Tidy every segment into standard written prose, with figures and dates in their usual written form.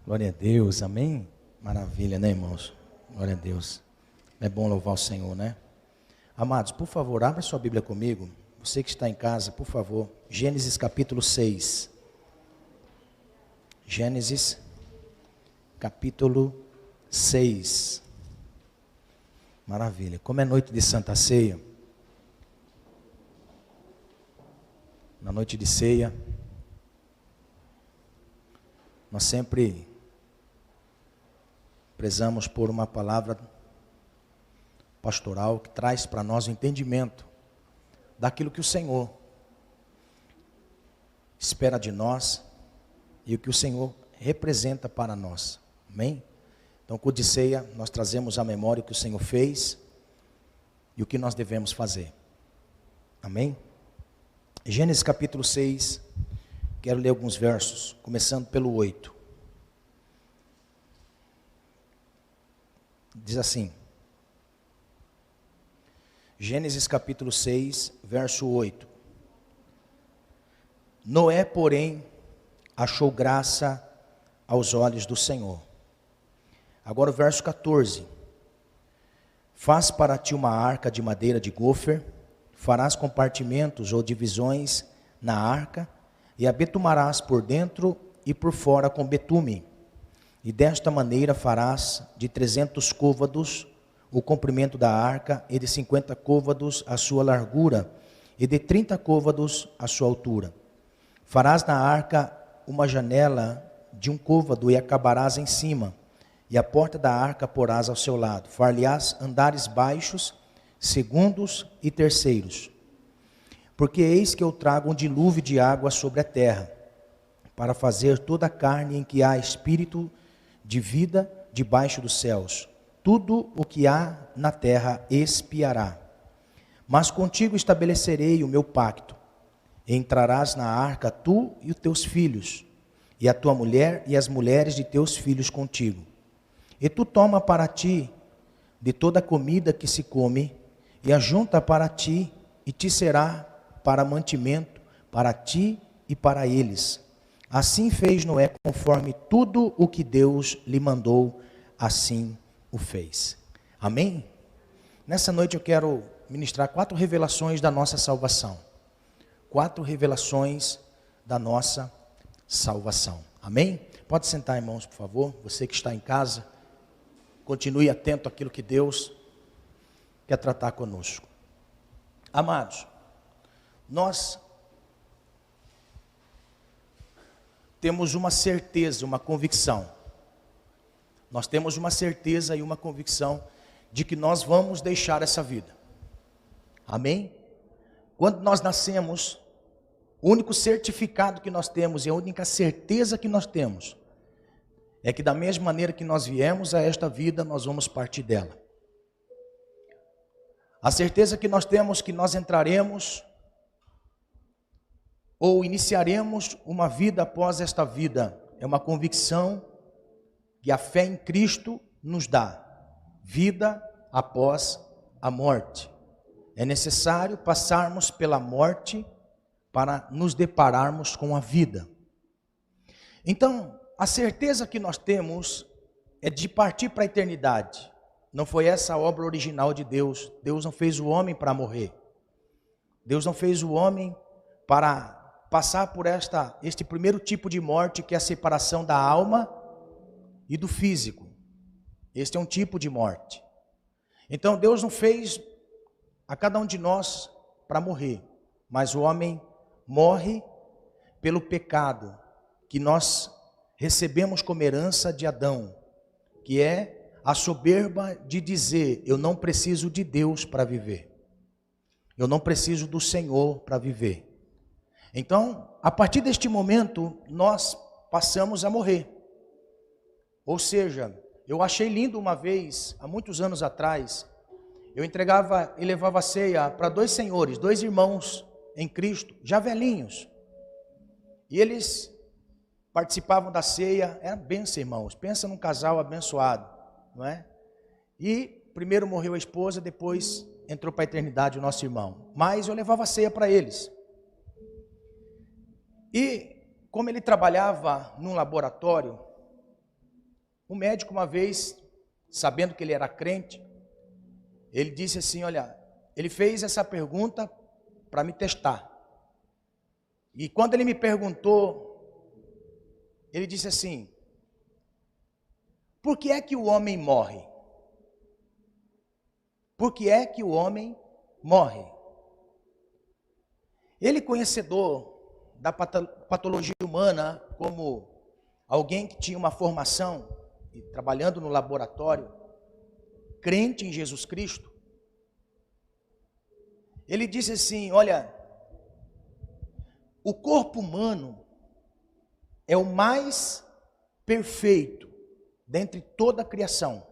Glória a Deus, amém? Maravilha, né, irmãos? Glória a Deus. É bom louvar o Senhor, né? Amados, por favor, abra sua Bíblia comigo. Você que está em casa, por favor. Gênesis capítulo 6. Gênesis capítulo 6. Maravilha. Como é noite de Santa Ceia, na noite de ceia, nós sempre prezamos por uma palavra pastoral que traz para nós o entendimento daquilo que o Senhor espera de nós e o que o Senhor representa para nós. Amém? Então, com o de ceia, nós trazemos à memória o que o Senhor fez e o que nós devemos fazer. Amém? Gênesis capítulo 6, quero ler alguns versos, começando pelo 8. Diz assim, Gênesis capítulo 6, verso 8. Noé, porém, achou graça aos olhos do Senhor. Agora o verso 14. Faz para ti uma arca de madeira de gofer, farás compartimentos ou divisões na arca, e a betumarás por dentro e por fora com betume. E desta maneira farás de 300 côvados o comprimento da arca, e de 50 côvados a sua largura, e de 30 côvados a sua altura. Farás na arca uma janela de 1 côvado, e acabarás em cima, e a porta da arca porás ao seu lado. Far-lhe-ás andares baixos, segundos e terceiros. Porque eis que eu trago um dilúvio de água sobre a terra, para fazer toda a carne em que há espírito de vida debaixo dos céus. Tudo o que há na terra expiará. Mas contigo estabelecerei o meu pacto. Entrarás na arca tu e os teus filhos, e a tua mulher e as mulheres de teus filhos contigo. E tu toma para ti de toda a comida que se come, e ajunta para ti, e te será para mantimento, para ti e para eles. Assim fez Noé, conforme tudo o que Deus lhe mandou, assim o fez. Amém? Nessa noite eu quero ministrar 4 revelações da nossa salvação. 4 revelações da nossa salvação. Amém? Pode sentar, irmãos, por favor. Você que está em casa, continue atento àquilo que Deus quer tratar conosco. Amados, nós temos uma certeza, uma convicção. Nós temos uma certeza e uma convicção de que nós vamos deixar essa vida. Amém? Quando nós nascemos, o único certificado que nós temos e a única certeza que nós temos é que da mesma maneira que nós viemos a esta vida, nós vamos partir dela. A certeza que nós temos que nós entraremos ou iniciaremos uma vida após esta vida, é uma convicção que a fé em Cristo nos dá. Vida após a morte. É necessário passarmos pela morte para nos depararmos com a vida. Então, a certeza que nós temos é de partir para a eternidade. Não foi essa a obra original de Deus. Deus não fez o homem para morrer. Deus não fez o homem para passar por este primeiro tipo de morte, que é a separação da alma e do físico. Este é um tipo de morte. Então Deus não fez a cada um de nós para morrer, mas o homem morre pelo pecado que nós recebemos como herança de Adão, que é a soberba de dizer: eu não preciso de Deus para viver, eu não preciso do Senhor para viver. Então, a partir deste momento, nós passamos a morrer. Ou seja, eu achei lindo uma vez, há muitos anos atrás, eu entregava e levava a ceia para 2 senhores, 2 irmãos em Cristo, já velhinhos. E eles participavam da ceia, era bênção, irmãos. Pensa num casal abençoado, não é? E primeiro morreu a esposa, depois entrou para a eternidade o nosso irmão. Mas eu levava a ceia para eles. E como ele trabalhava num laboratório, Um médico uma vez, sabendo que ele era crente, ele disse assim, olha, ele fez essa pergunta para me testar. E quando ele me perguntou, ele disse assim, por que é que o homem morre? Por que é que o homem morre? Ele, conhecedor da patologia humana, como alguém que tinha uma formação, e trabalhando no laboratório, crente em Jesus Cristo, ele disse assim, olha, o corpo humano é o mais perfeito dentre toda a criação.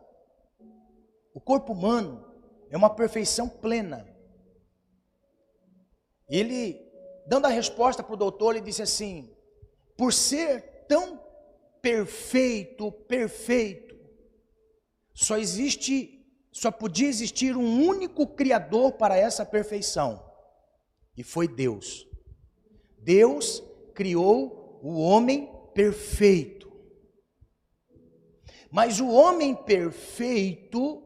O corpo humano é uma perfeição plena. Ele, dando a resposta para o doutor, ele disse assim, por ser tão perfeito, só podia existir um único Criador para essa perfeição, e foi Deus. Deus criou o homem perfeito. Mas o homem perfeito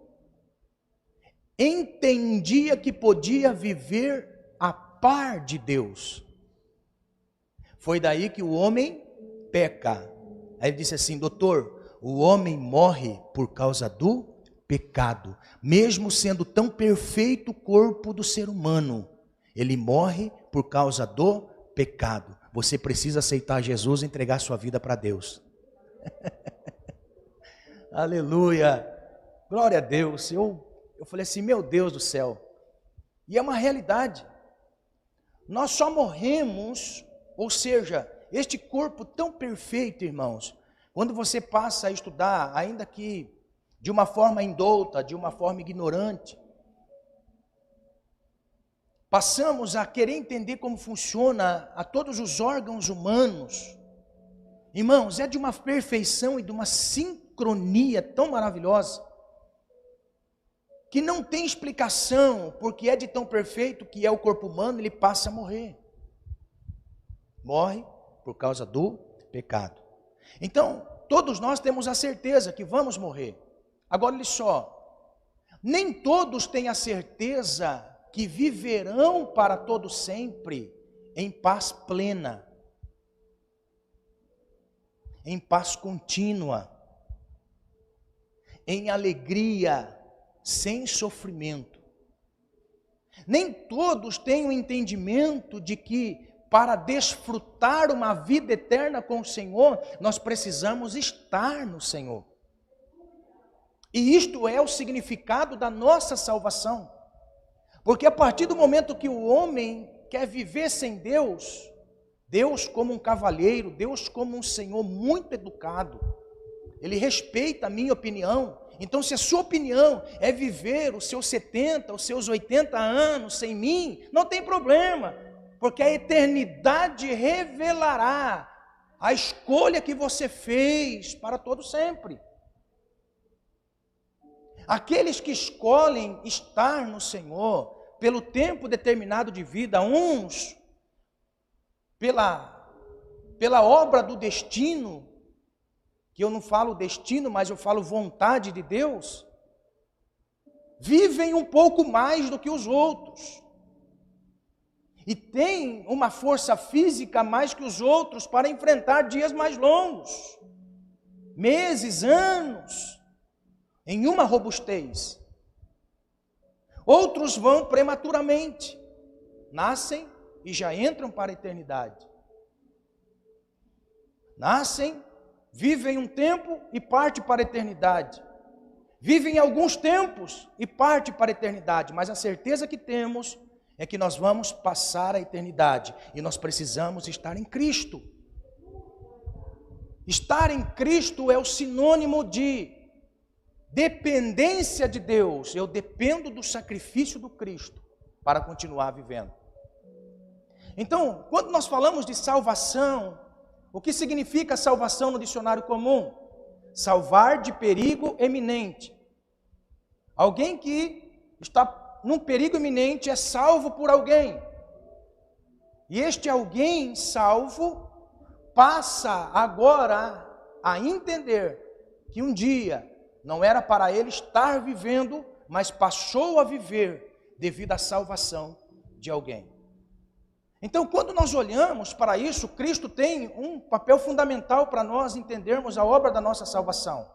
entendia que podia viver a par de Deus. Foi daí que o homem peca. Aí ele disse assim, doutor, o homem morre por causa do pecado. Mesmo sendo tão perfeito o corpo do ser humano, ele morre por causa do pecado. Você precisa aceitar Jesus e entregar sua vida para Deus. Aleluia. Glória a Deus. Eu falei assim, meu Deus do céu. E é uma realidade. Nós só morremos, ou seja, este corpo tão perfeito, irmãos, quando você passa a estudar, ainda que de uma forma indouta, de uma forma ignorante, passamos a querer entender como funciona a todos os órgãos humanos. Irmãos, é de uma perfeição e de uma sincronia tão maravilhosa, que não tem explicação, porque é de tão perfeito que é o corpo humano, ele passa a morrer. Morre por causa do pecado. Então, todos nós temos a certeza que vamos morrer. Agora, olha só, nem todos têm a certeza que viverão para todo sempre em paz plena, em paz contínua, em alegria, sem sofrimento. Nem todos têm o entendimento de que para desfrutar uma vida eterna com o Senhor, nós precisamos estar no Senhor. E isto é o significado da nossa salvação. Porque a partir do momento que o homem quer viver sem Deus, Deus como um cavalheiro, Deus como um Senhor muito educado, Ele respeita a minha opinião. Então, se a sua opinião é viver os seus 70, os seus 80 anos sem mim, não tem problema, porque a eternidade revelará a escolha que você fez para todo sempre. Aqueles que escolhem estar no Senhor pelo tempo determinado de vida, uns pela obra do destino, que eu não falo destino, mas eu falo vontade de Deus, vivem um pouco mais do que os outros. E têm uma força física mais que os outros para enfrentar dias mais longos, meses, anos, em uma robustez. Outros vão prematuramente, nascem e já entram para a eternidade. Nascem, vivem um tempo e parte para a eternidade. Vivem alguns tempos e parte para a eternidade. Mas a certeza que temos é que nós vamos passar a eternidade. E nós precisamos estar em Cristo. Estar em Cristo é o sinônimo de dependência de Deus. Eu dependo do sacrifício do Cristo para continuar vivendo. Então, quando nós falamos de salvação, o que significa salvação no dicionário comum? Salvar de perigo eminente. Alguém que está num perigo iminente é salvo por alguém. E este alguém salvo passa agora a entender que um dia não era para ele estar vivendo, mas passou a viver devido à salvação de alguém. Então, quando nós olhamos para isso, Cristo tem um papel fundamental para nós entendermos a obra da nossa salvação.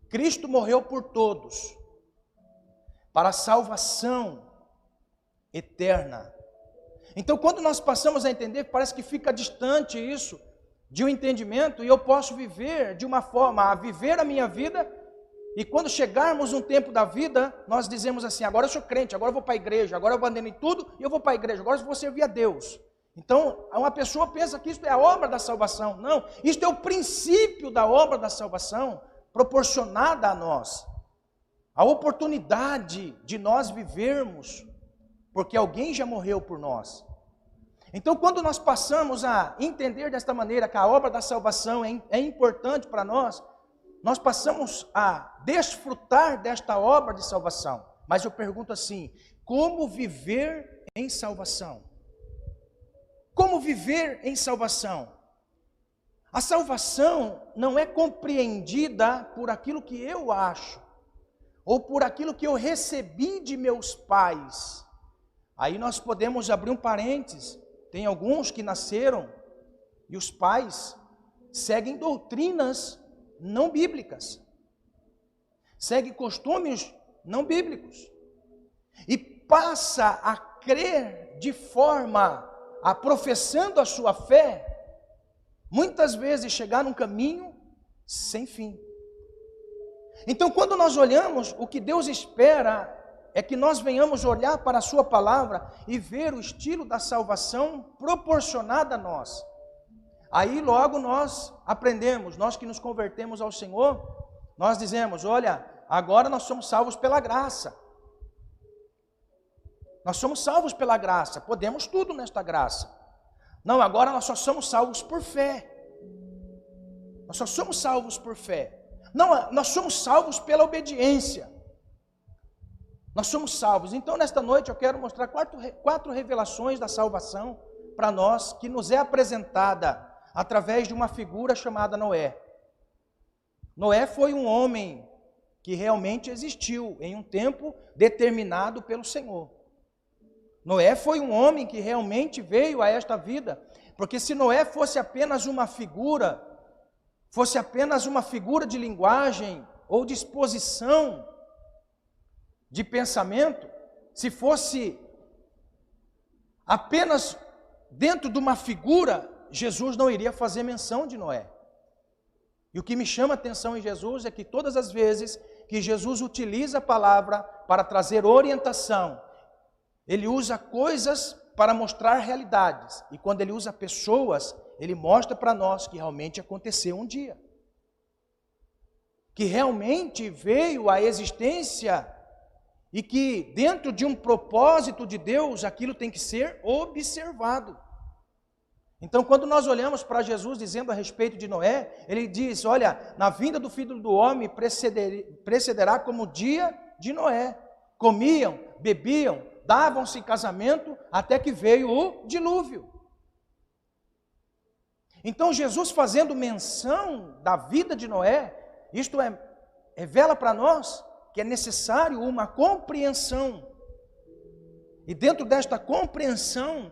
Cristo morreu por todos, para a salvação eterna. Então, quando nós passamos a entender, parece que fica distante isso de um entendimento, e eu posso viver de uma forma, a viver a minha vida, e quando chegarmos um tempo da vida, nós dizemos assim, agora eu sou crente, agora eu vou para a igreja, agora eu abandonei tudo e eu vou para a igreja, agora eu vou servir a Deus. Então, uma pessoa pensa que isso é a obra da salvação. Não, isto é o princípio da obra da salvação proporcionada a nós. A oportunidade de nós vivermos, porque alguém já morreu por nós. Então, quando nós passamos a entender desta maneira que a obra da salvação é importante para nós, nós passamos a desfrutar desta obra de salvação. Mas eu pergunto assim, como viver em salvação? Como viver em salvação? A salvação não é compreendida por aquilo que eu acho, ou por aquilo que eu recebi de meus pais. Aí nós podemos abrir um parênteses. Tem alguns que nasceram e os pais seguem doutrinas não bíblicas, seguem costumes não bíblicos, e passa a crer de forma, professando a sua fé, muitas vezes chegar num caminho sem fim. Então, quando nós olhamos, o que Deus espera é que nós venhamos olhar para a sua palavra e ver o estilo da salvação proporcionada a nós. Aí logo nós aprendemos, nós que nos convertemos ao Senhor, nós dizemos, olha, agora nós somos salvos pela graça. Nós somos salvos pela graça, podemos tudo nesta graça. Não, agora nós só somos salvos por fé. Nós só somos salvos por fé. Não, nós somos salvos pela obediência. Nós somos salvos. Então, nesta noite, eu quero mostrar quatro revelações da salvação para nós, que nos é apresentada através de uma figura chamada Noé. Noé foi um homem que realmente existiu em um tempo determinado pelo Senhor. Noé foi um homem que realmente veio a esta vida, porque se Noé fosse apenas uma figura de linguagem ou de exposição de pensamento, se fosse apenas dentro de uma figura, Jesus não iria fazer menção de Noé. E o que me chama a atenção em Jesus é que todas as vezes que Jesus utiliza a palavra para trazer orientação, ele usa coisas para mostrar realidades. E quando ele usa pessoas, ele mostra para nós que realmente aconteceu um dia. Que realmente veio à existência e que dentro de um propósito de Deus, aquilo tem que ser observado. Então, quando nós olhamos para Jesus dizendo a respeito de Noé, ele diz, olha, na vinda do Filho do Homem precederá como o dia de Noé. Comiam, bebiam, davam-se em casamento, até que veio o dilúvio. Então, Jesus fazendo menção da vida de Noé, isto revela para nós que é necessário uma compreensão. E dentro desta compreensão,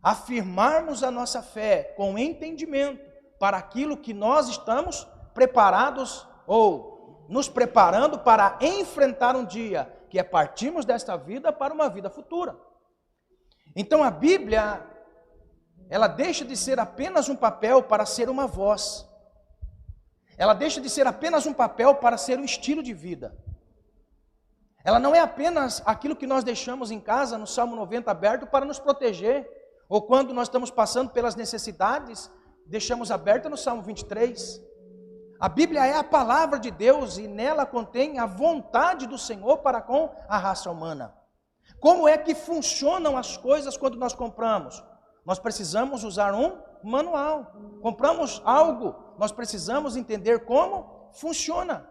afirmarmos a nossa fé com entendimento para aquilo que nós estamos preparados ou nos preparando para enfrentar um dia, que é partirmos desta vida para uma vida futura. Então a Bíblia, ela deixa de ser apenas um papel para ser uma voz. Ela deixa de ser apenas um papel para ser um estilo de vida. Ela não é apenas aquilo que nós deixamos em casa, no Salmo 90 aberto, para nos proteger, ou quando nós estamos passando pelas necessidades, deixamos aberta no Salmo 23. A Bíblia é a palavra de Deus e nela contém a vontade do Senhor para com a raça humana. Como é que funcionam as coisas quando nós compramos? Nós precisamos usar um manual. Compramos algo, nós precisamos entender como funciona.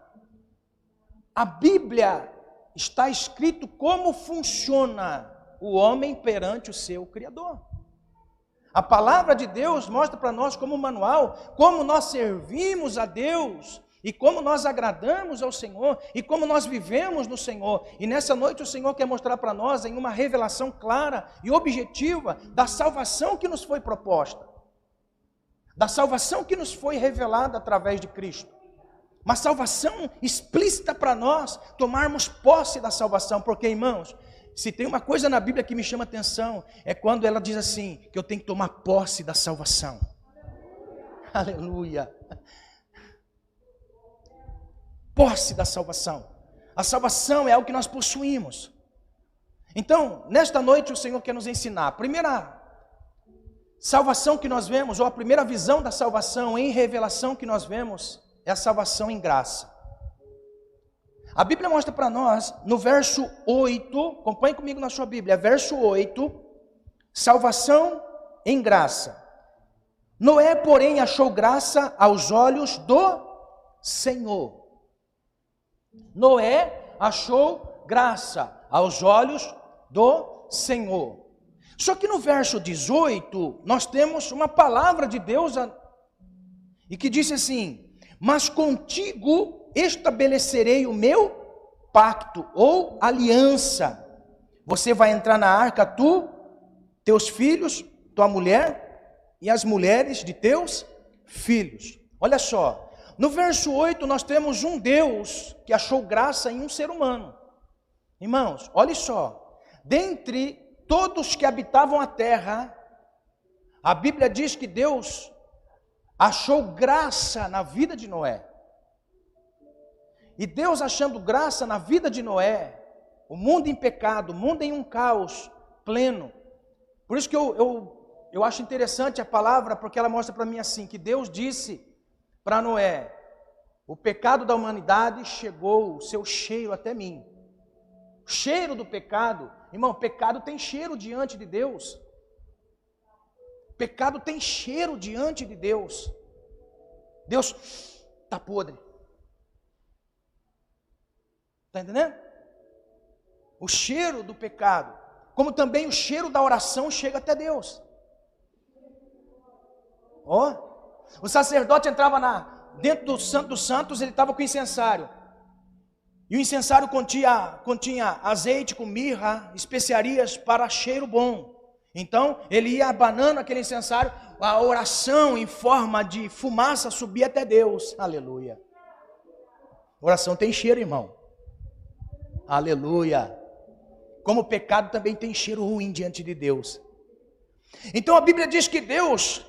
A Bíblia está escrito como funciona o homem perante o seu Criador. A palavra de Deus mostra para nós como manual, como nós servimos a Deus, e como nós agradamos ao Senhor, e como nós vivemos no Senhor. E nessa noite o Senhor quer mostrar para nós em uma revelação clara e objetiva da salvação que nos foi proposta. Da salvação que nos foi revelada através de Cristo. Uma salvação explícita para nós tomarmos posse da salvação. Porque, irmãos, se tem uma coisa na Bíblia que me chama atenção, é quando ela diz assim, que eu tenho que tomar posse da salvação. Aleluia. Posse da salvação. A salvação é algo que nós possuímos. Então, nesta noite o Senhor quer nos ensinar. A primeira salvação que nós vemos, ou a primeira visão da salvação em revelação que nós vemos, é a salvação em graça. A Bíblia mostra para nós, no verso 8, acompanhe comigo na sua Bíblia, verso 8, salvação em graça. Noé, porém, achou graça aos olhos do Senhor. Noé achou graça aos olhos do Senhor. Só que no verso 18, nós temos uma palavra de Deus, e que disse assim, mas contigo estabelecerei o meu pacto, ou aliança. Você vai entrar na arca, tu, teus filhos, tua mulher, e as mulheres de teus filhos. Olha só. No verso 8 nós temos um Deus que achou graça em um ser humano. Irmãos, olha só. Dentre todos que habitavam a terra, a Bíblia diz que Deus achou graça na vida de Noé. E Deus achando graça na vida de Noé, o mundo em pecado, o mundo em um caos pleno. Por isso que eu acho interessante a palavra, porque ela mostra para mim assim, que Deus disse para Noé, o pecado da humanidade chegou, o seu cheiro até mim. O cheiro do pecado, irmão, o pecado tem cheiro diante de Deus. O pecado tem cheiro diante de Deus. Deus está podre. Está entendendo? O cheiro do pecado, como também o cheiro da oração chega até Deus. Ó. O sacerdote entrava dentro do Santo dos Santos, ele estava com incensário. E o incensário continha azeite com mirra, especiarias para cheiro bom. Então, ele ia abanando aquele incensário, a oração em forma de fumaça subia até Deus. Aleluia. Oração tem cheiro, irmão. Aleluia. Como o pecado também tem cheiro ruim diante de Deus. Então a Bíblia diz que Deus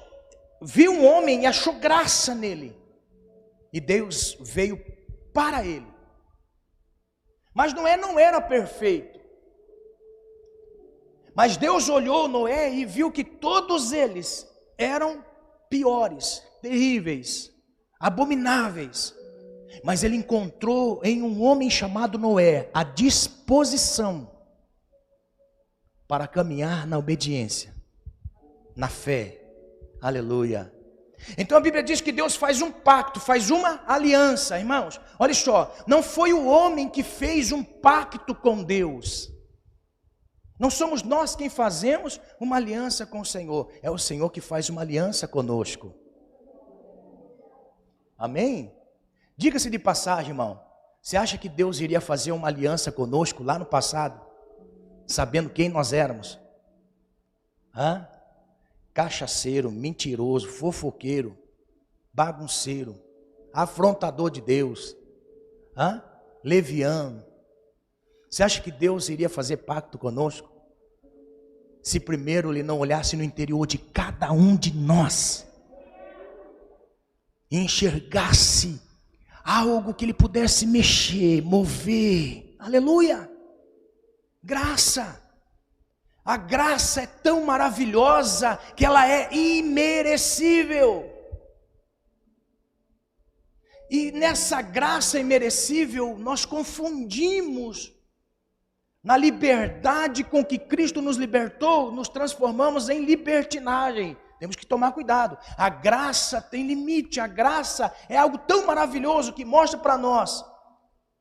viu um homem e achou graça nele. E Deus veio para ele. Mas Noé não era perfeito. Mas Deus olhou Noé e viu que todos eles eram piores, terríveis, abomináveis. Mas ele encontrou em um homem chamado Noé a disposição para caminhar na obediência, na fé. Aleluia. Então a Bíblia diz que Deus faz um pacto, faz uma aliança, irmãos. Olha só, não foi o homem que fez um pacto com Deus. Não somos nós quem fazemos uma aliança com o Senhor. É o Senhor que faz uma aliança conosco. Amém? Diga-se de passagem, irmão. Você acha que Deus iria fazer uma aliança conosco lá no passado? Sabendo quem nós éramos? Cachaceiro, mentiroso, fofoqueiro, bagunceiro, afrontador de Deus, leviano. Você acha que Deus iria fazer pacto conosco? Se primeiro Ele não olhasse no interior de cada um de nós e enxergasse algo que Ele pudesse mexer, mover. Aleluia! Graça. A graça é tão maravilhosa que ela é imerecível. E nessa graça imerecível, nós confundimos. Na liberdade com que Cristo nos libertou, nos transformamos em libertinagem. Temos que tomar cuidado. A graça tem limite. A graça é algo tão maravilhoso que mostra para nós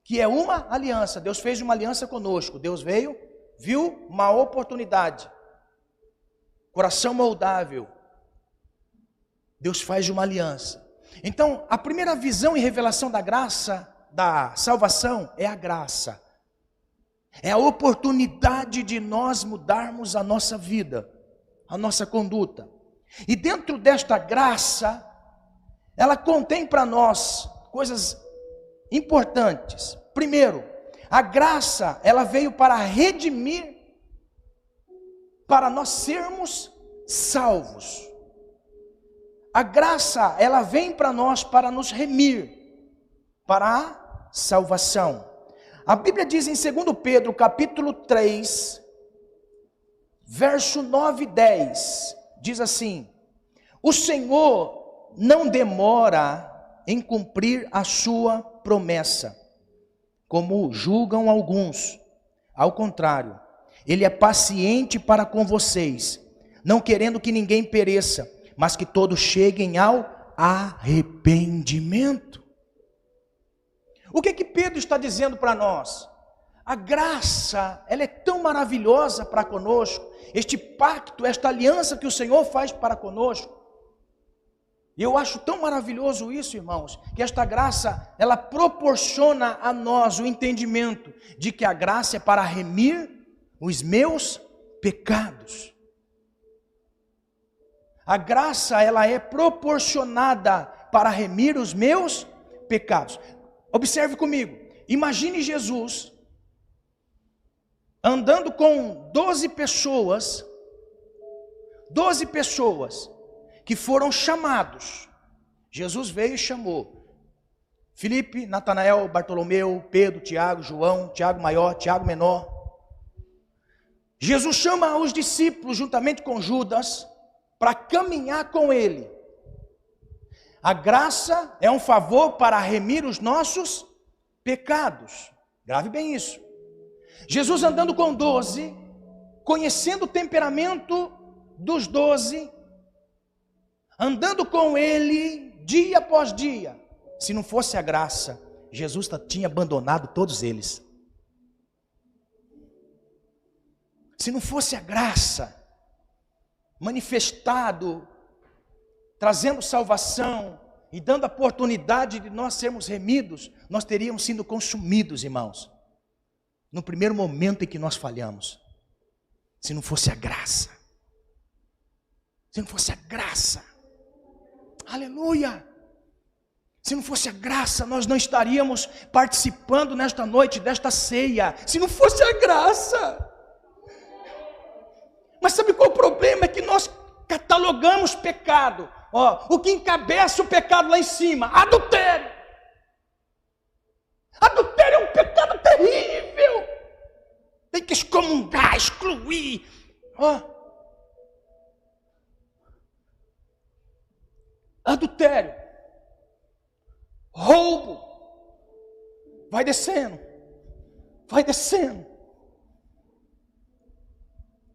que é uma aliança. Deus fez uma aliança conosco. Deus veio, viu uma oportunidade coração moldável, Deus faz uma aliança. Então, a primeira visão e revelação da graça, da salvação, é a graça. É a oportunidade de nós mudarmos a nossa vida, a nossa conduta. E dentro desta graça, ela contém para nós coisas importantes. Primeiro, a graça, ela veio para redimir, para nós sermos salvos. A graça, ela vem para nós para nos remir, para a salvação. A Bíblia diz em 2 Pedro, capítulo 3, verso 9 e 10, diz assim: o Senhor não demora em cumprir a sua promessa, como julgam alguns. Ao contrário, Ele é paciente para com vocês, não querendo que ninguém pereça, mas que todos cheguem ao arrependimento. O que que Pedro está dizendo para nós? A graça, ela é tão maravilhosa para conosco, este pacto, esta aliança que o Senhor faz para conosco. E eu acho tão maravilhoso isso, irmãos, que esta graça, ela proporciona a nós o entendimento de que a graça é para remir os meus pecados. A graça, ela é proporcionada para remir os meus pecados. Observe comigo, imagine Jesus andando com 12 pessoas que foram chamados. Jesus veio e chamou Filipe, Natanael, Bartolomeu, Pedro, Tiago, João, Tiago maior, Tiago menor. Jesus chama os discípulos juntamente com Judas para caminhar com ele. A graça é um favor para remir os nossos pecados. Grave bem isso. Jesus andando com 12, conhecendo o temperamento dos 12, andando com ele dia após dia. Se não fosse a graça, Jesus tinha abandonado todos eles. Se não fosse a graça manifestado, trazendo salvação e dando a oportunidade de nós sermos remidos, nós teríamos sido consumidos, irmãos, no primeiro momento em que nós falhamos. Se não fosse a graça, se não fosse a graça, aleluia, se não fosse a graça, nós não estaríamos participando nesta noite desta ceia, se não fosse a graça. Mas sabe qual o problema? É que nós catalogamos pecado. O que encabeça o pecado lá em cima? Adultério. Adultério é um pecado terrível. Tem que excomungar, excluir. Adultério. Roubo. Vai descendo. Vai descendo.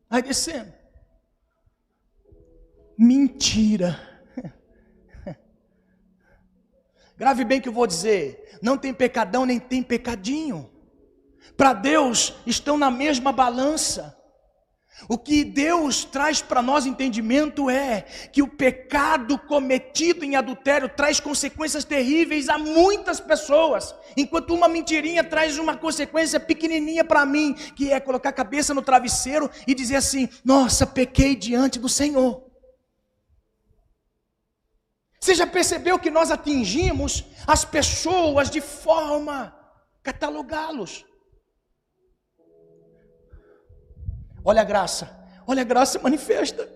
Vai descendo. Mentira. Grave bem o que eu vou dizer. Não tem pecadão nem tem pecadinho. Para Deus estão na mesma balança. O que Deus traz para nós entendimento é que o pecado cometido em adultério traz consequências terríveis a muitas pessoas, enquanto uma mentirinha traz uma consequência pequenininha para mim, que é colocar a cabeça no travesseiro e dizer assim: nossa, pequei diante do Senhor. Você já percebeu que nós atingimos as pessoas de forma catalogá-los? Olha a graça manifesta.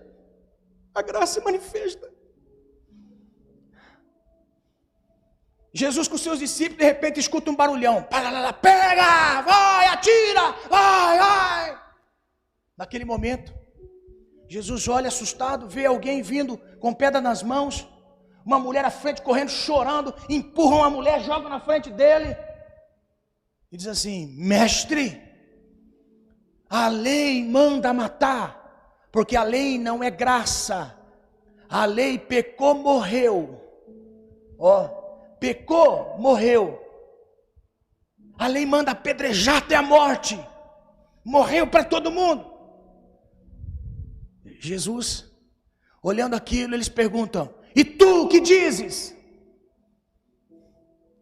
A graça manifesta. Jesus com seus discípulos, de repente escuta um barulhão. Pega, vai, atira, vai. Naquele momento, Jesus olha assustado, vê alguém vindo com pedra nas mãos, uma mulher à frente correndo, chorando, empurram a mulher, jogam na frente dele, e diz assim: mestre, a lei manda matar, porque a lei não é graça, a lei pecou, morreu, pecou, morreu, a lei manda apedrejar até a morte, morreu para todo mundo. Jesus, olhando aquilo, eles perguntam: e tu, o que dizes?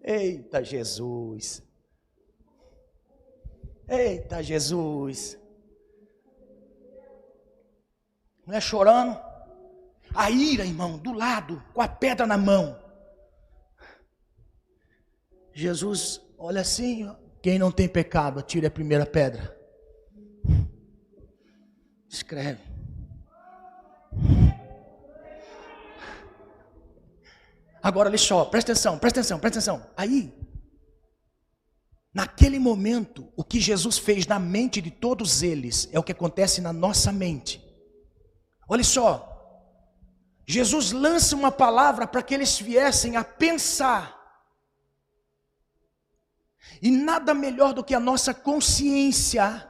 Eita Jesus, eita Jesus, não é chorando? A ira, irmão, do lado, com a pedra na mão. Jesus olha assim: quem não tem pecado, atire a primeira pedra. Escreve. Agora olha só, presta atenção, presta atenção, presta atenção. Aí, naquele momento, o que Jesus fez na mente de todos eles é o que acontece na nossa mente. Olha só, Jesus lança uma palavra para que eles viessem a pensar. E nada melhor do que a nossa consciência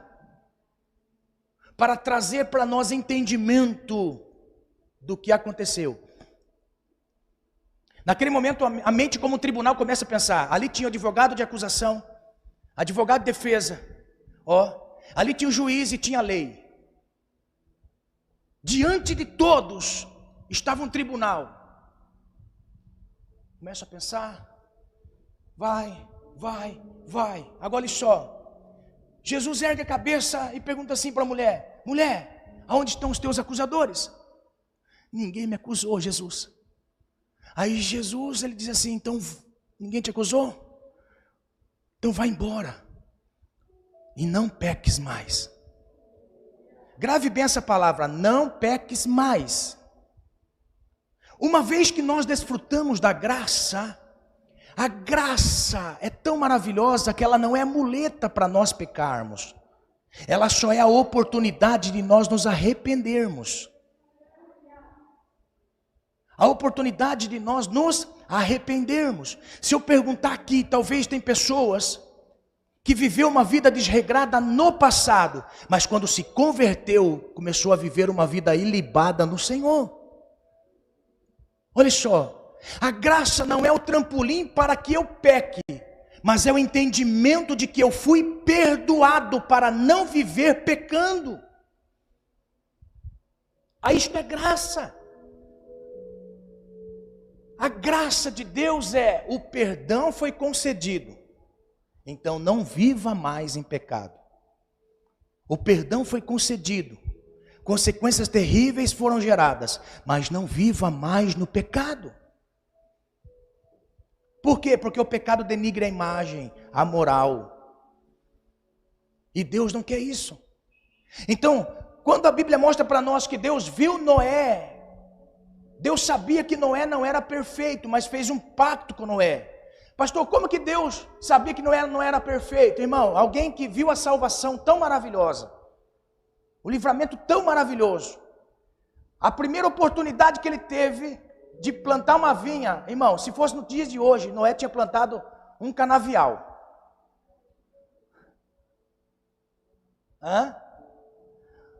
para trazer para nós entendimento do que aconteceu. Naquele momento, a mente como um tribunal começa a pensar. Ali tinha o advogado de acusação, advogado de defesa. Ali tinha o juiz e tinha a lei. Diante de todos estava um tribunal. Começa a pensar. Vai. Agora olha só. Jesus ergue a cabeça e pergunta assim para a mulher: mulher, aonde estão os teus acusadores? Ninguém me acusou, Jesus. Aí Jesus, ele diz assim: então, ninguém te acusou? Então vai embora e não peques mais. Grave bem essa palavra, não peques mais. Uma vez que nós desfrutamos da graça, a graça é tão maravilhosa que ela não é muleta para nós pecarmos. Ela só é a oportunidade de nós nos arrependermos. A oportunidade de nós nos arrependermos. Se eu perguntar aqui, talvez tem pessoas que viveu uma vida desregrada no passado, mas quando se converteu, começou a viver uma vida ilibada no Senhor. Olha só, a graça não é o trampolim para que eu peque, mas é o entendimento de que eu fui perdoado para não viver pecando. Aí isto é graça. A graça de Deus é: o perdão foi concedido, então não viva mais em pecado. O perdão foi concedido, consequências terríveis foram geradas, mas não viva mais no pecado. Por quê? Porque o pecado denigra a imagem, a moral. E Deus não quer isso. Então, quando a Bíblia mostra para nós que Deus viu Noé, Deus sabia que Noé não era perfeito, mas fez um pacto com Noé. Pastor, como que Deus sabia que Noé não era perfeito? Irmão, alguém que viu a salvação tão maravilhosa, o livramento tão maravilhoso, a primeira oportunidade que ele teve de plantar uma vinha, irmão, se fosse nos dias de hoje, Noé tinha plantado um canavial.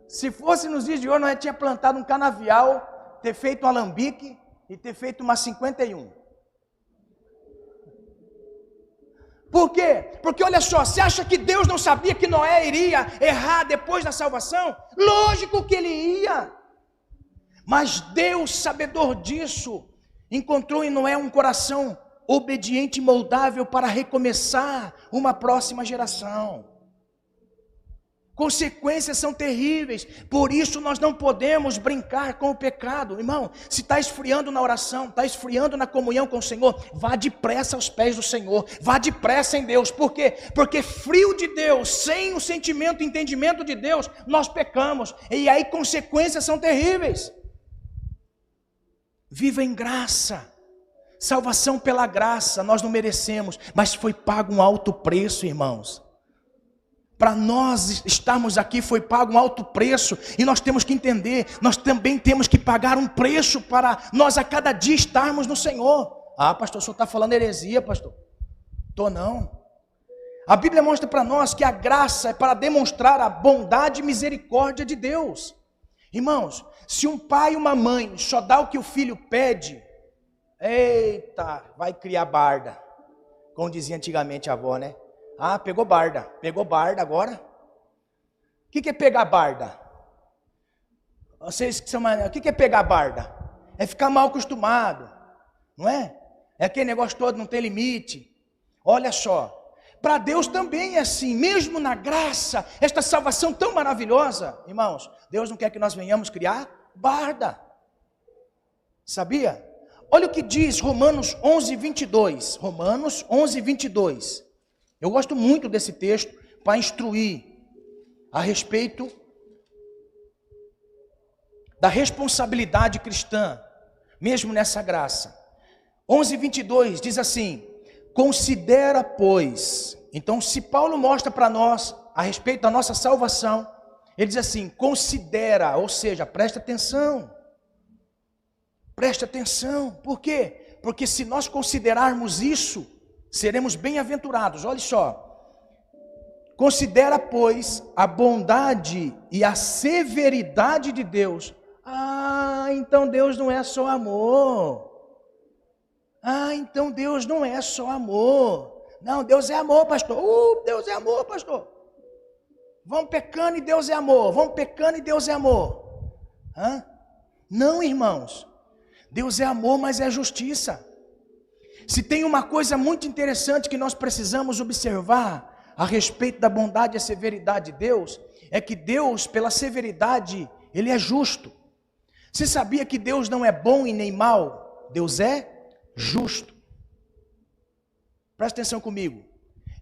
Se fosse nos dias de hoje, Noé tinha plantado um canavial, ter feito um alambique e ter feito uma 51. Por quê? Porque olha só, você acha que Deus não sabia que Noé iria errar depois da salvação? Lógico que ele ia. Mas Deus, sabedor disso, encontrou em Noé um coração obediente e moldável para recomeçar uma próxima geração. Consequências são terríveis, por isso nós não podemos brincar com o pecado. Irmão, se está esfriando na oração, está esfriando na comunhão com o Senhor, vá depressa aos pés do Senhor, vá depressa em Deus. Por quê? Porque frio de Deus, sem o sentimento e entendimento de Deus, nós pecamos, e aí consequências são terríveis. Viva em graça, salvação pela graça, nós não merecemos, mas foi pago um alto preço, irmãos. Para nós estarmos aqui foi pago um alto preço, e nós temos que entender, nós também temos que pagar um preço para nós a cada dia estarmos no Senhor. Pastor, o senhor está falando heresia, pastor? Estou não. A Bíblia mostra para nós que a graça é para demonstrar a bondade e misericórdia de Deus. Irmãos, se um pai e uma mãe só dá o que o filho pede, eita, vai criar barda, como dizia antigamente a avó, né? Pegou barda agora. O que é pegar barda? Vocês que são mais... O que é pegar barda? É ficar mal acostumado, não é? É aquele negócio todo, não tem limite. Olha só, para Deus também é assim, mesmo na graça, esta salvação tão maravilhosa, irmãos, Deus não quer que nós venhamos criar barda. Sabia? Olha o que diz Romanos 11, 22. Romanos 11, 22. Eu gosto muito desse texto para instruir a respeito da responsabilidade cristã, mesmo nessa graça. 11, 22 diz assim: considera, pois. Então, se Paulo mostra para nós a respeito da nossa salvação, ele diz assim: considera, ou seja, presta atenção. Presta atenção. Por quê? Porque se nós considerarmos isso, seremos bem-aventurados. Olha só. Considera, pois, a bondade e a severidade de Deus. Ah, então Deus não é só amor. Ah, então Deus não é só amor. Não, Deus é amor, pastor. Deus é amor, pastor. Vamos pecando e Deus é amor. Vamos pecando e Deus é amor. Hã? Não, irmãos. Deus é amor, mas é justiça. Se tem uma coisa muito interessante que nós precisamos observar a respeito da bondade e a severidade de Deus, é que Deus, pela severidade, Ele é justo. Você sabia que Deus não é bom e nem mal? Deus é justo. Presta atenção comigo.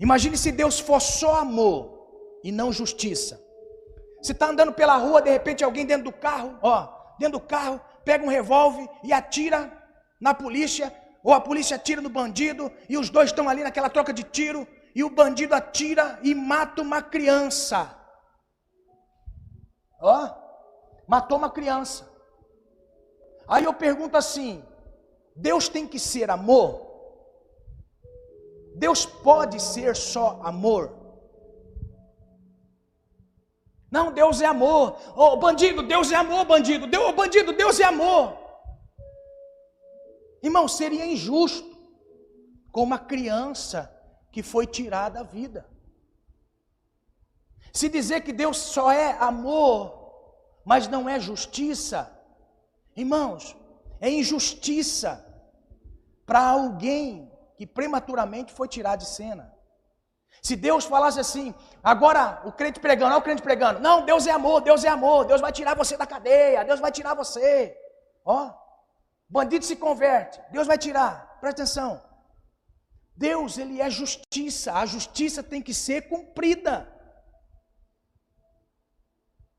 Imagine se Deus for só amor e não justiça. Você está andando pela rua, de repente alguém dentro do carro, pega um revólver e atira na polícia, ou a polícia atira no bandido, e os dois estão ali naquela troca de tiro, e o bandido atira e mata uma criança. Matou uma criança. Aí eu pergunto assim: Deus tem que ser amor? Deus pode ser só amor? Não, Deus é amor. Bandido, Deus é amor, bandido. Bandido, Deus é amor. Irmão, seria injusto com uma criança que foi tirada a vida. Se dizer que Deus só é amor, mas não é justiça, irmãos, é injustiça para alguém que prematuramente foi tirado de cena. Se Deus falasse assim, agora o crente pregando, não, Deus é amor, Deus vai tirar você da cadeia, Deus vai tirar você. Bandido se converte, Deus vai tirar, presta atenção. Deus, Ele é justiça, a justiça tem que ser cumprida.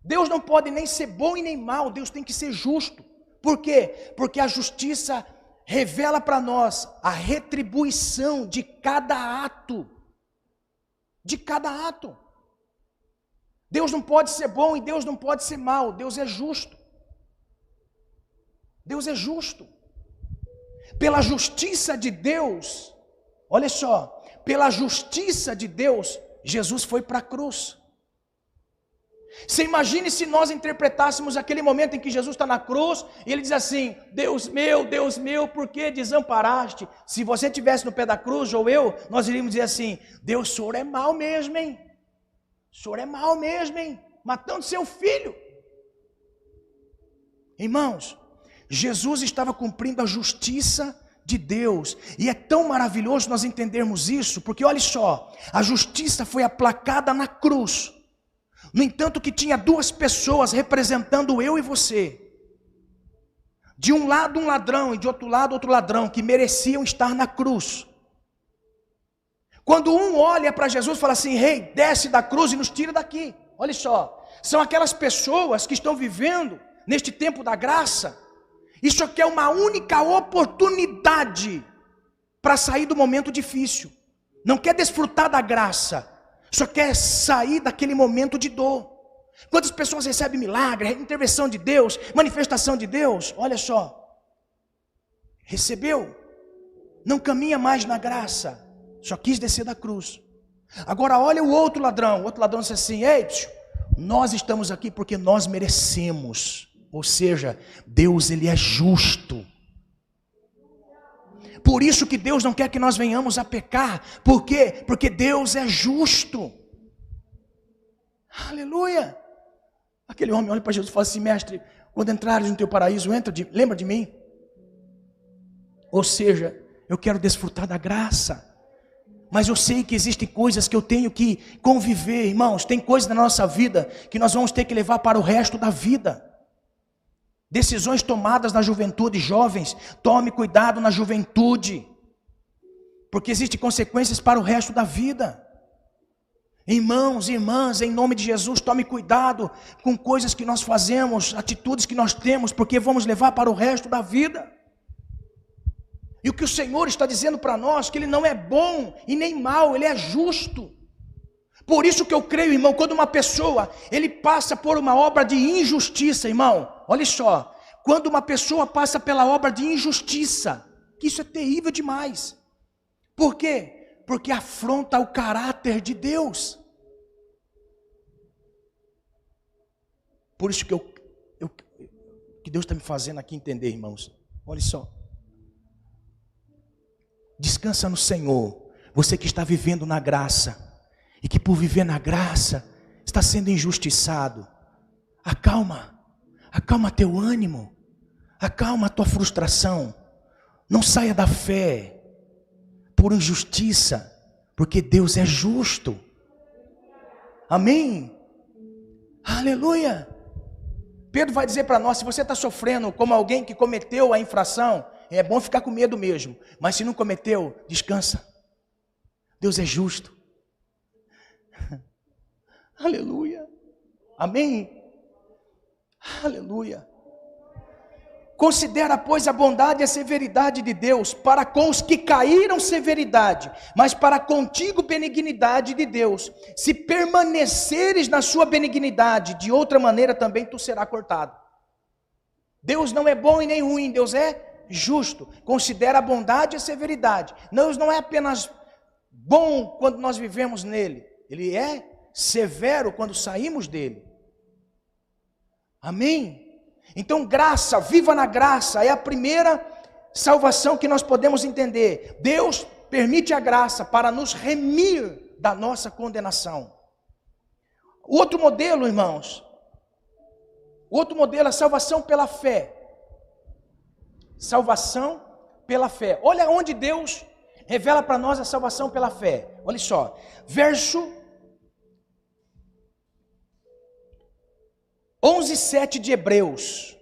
Deus não pode nem ser bom e nem mal, Deus tem que ser justo. Por quê? Porque a justiça revela para nós a retribuição de cada ato. De cada ato. Deus não pode ser bom e Deus não pode ser mal, Deus é justo. Deus é justo. Pela justiça de Deus, olha só, pela justiça de Deus, Jesus foi para a cruz. Você imagine se nós interpretássemos aquele momento em que Jesus está na cruz, e Ele diz assim: Deus meu, por que desamparaste? Se você estivesse no pé da cruz, ou eu, nós iríamos dizer assim: Deus, o Senhor é mau mesmo, hein? O Senhor é mau mesmo, hein? Matando seu filho. Irmãos, Jesus estava cumprindo a justiça de Deus, e é tão maravilhoso nós entendermos isso, porque olha só, a justiça foi aplacada na cruz. No entanto, que tinha duas pessoas representando eu e você. De um lado um ladrão e de outro lado outro ladrão, que mereciam estar na cruz. Quando um olha para Jesus e fala assim: Rei, desce da cruz e nos tira daqui. Olha só, são aquelas pessoas que estão vivendo neste tempo da graça. Isso aqui é uma única oportunidade para sair do momento difícil. Não quer desfrutar da graça, só quer sair daquele momento de dor. Quantas pessoas recebem milagre, intervenção de Deus, manifestação de Deus? Olha só, recebeu, não caminha mais na graça, só quis descer da cruz. Agora olha o outro ladrão disse assim: ei, nós estamos aqui porque nós merecemos. Ou seja, Deus, Ele é justo. Por isso que Deus não quer que nós venhamos a pecar. Por quê? Porque Deus é justo. Aleluia. Aquele homem olha para Jesus e fala assim: mestre, Quando entrares no teu paraíso, lembra de mim. Ou seja, eu quero desfrutar da graça. Mas eu sei que existem coisas que eu tenho que conviver, irmãos. Tem coisas na nossa vida que nós vamos ter que levar para o resto da vida. Decisões tomadas na juventude, jovens, tome cuidado na juventude. Porque existem consequências para o resto da vida. Irmãos e irmãs, em nome de Jesus, tome cuidado com coisas que nós fazemos, atitudes que nós temos, porque vamos levar para o resto da vida. E o que o Senhor está dizendo para nós, que Ele não é bom e nem mau, Ele é justo. Por isso que eu creio, irmão, quando uma pessoa, ele passa por uma obra de injustiça, irmão, olha só, quando uma pessoa passa pela obra de injustiça, isso é terrível demais. Por quê? Porque afronta o caráter de Deus. Por isso que que Deus está me fazendo aqui entender, irmãos, olha só. Descansa no Senhor, você que está vivendo na graça, e que por viver na graça, está sendo injustiçado. Acalma teu ânimo, acalma a tua frustração, não saia da fé, por injustiça, porque Deus é justo. Amém? Aleluia! Pedro vai dizer para nós, se você está sofrendo como alguém que cometeu a infração, é bom ficar com medo mesmo, mas se não cometeu, descansa. Deus é justo. Aleluia. Amém? Aleluia. Considera, pois, a bondade e a severidade de Deus, para com os que caíram severidade, mas para contigo benignidade de Deus. Se permaneceres na sua benignidade, de outra maneira também tu serás cortado. Deus não é bom e nem ruim, Deus é justo. Considera a bondade e a severidade. Deus não é apenas bom quando nós vivemos nele, Ele é severo quando saímos dele. Amém? Então graça, viva na graça, é a primeira salvação que nós podemos entender. Deus permite a graça para nos remir da nossa condenação. O outro modelo, irmãos, o outro modelo é a salvação pela fé. Salvação pela fé. Olha onde Deus revela para nós a salvação pela fé. Olha só, verso 11:7 de Hebreus.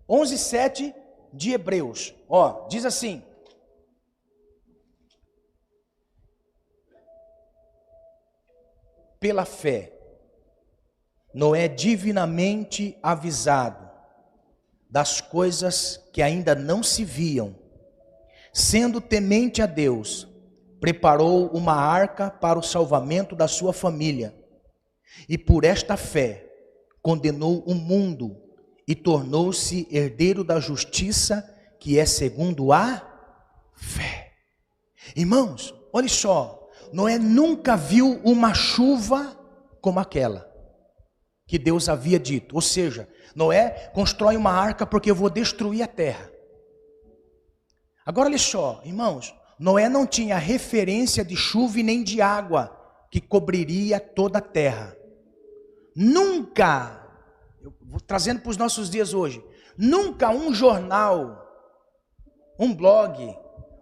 11:7 de Hebreus. Ó, diz assim: pela fé, Noé divinamente avisado das coisas que ainda não se viam, sendo temente a Deus, preparou uma arca para o salvamento da sua família, e por esta fé condenou o mundo e tornou-se herdeiro da justiça, que é segundo a fé. Irmãos, olha só, Noé nunca viu uma chuva como aquela que Deus havia dito. Ou seja, Noé constrói uma arca porque eu vou destruir a terra. Agora olha só, irmãos, Noé não tinha referência de chuva e nem de água que cobriria toda a terra. Nunca, eu vou trazendo para os nossos dias hoje, nunca um jornal, um blog,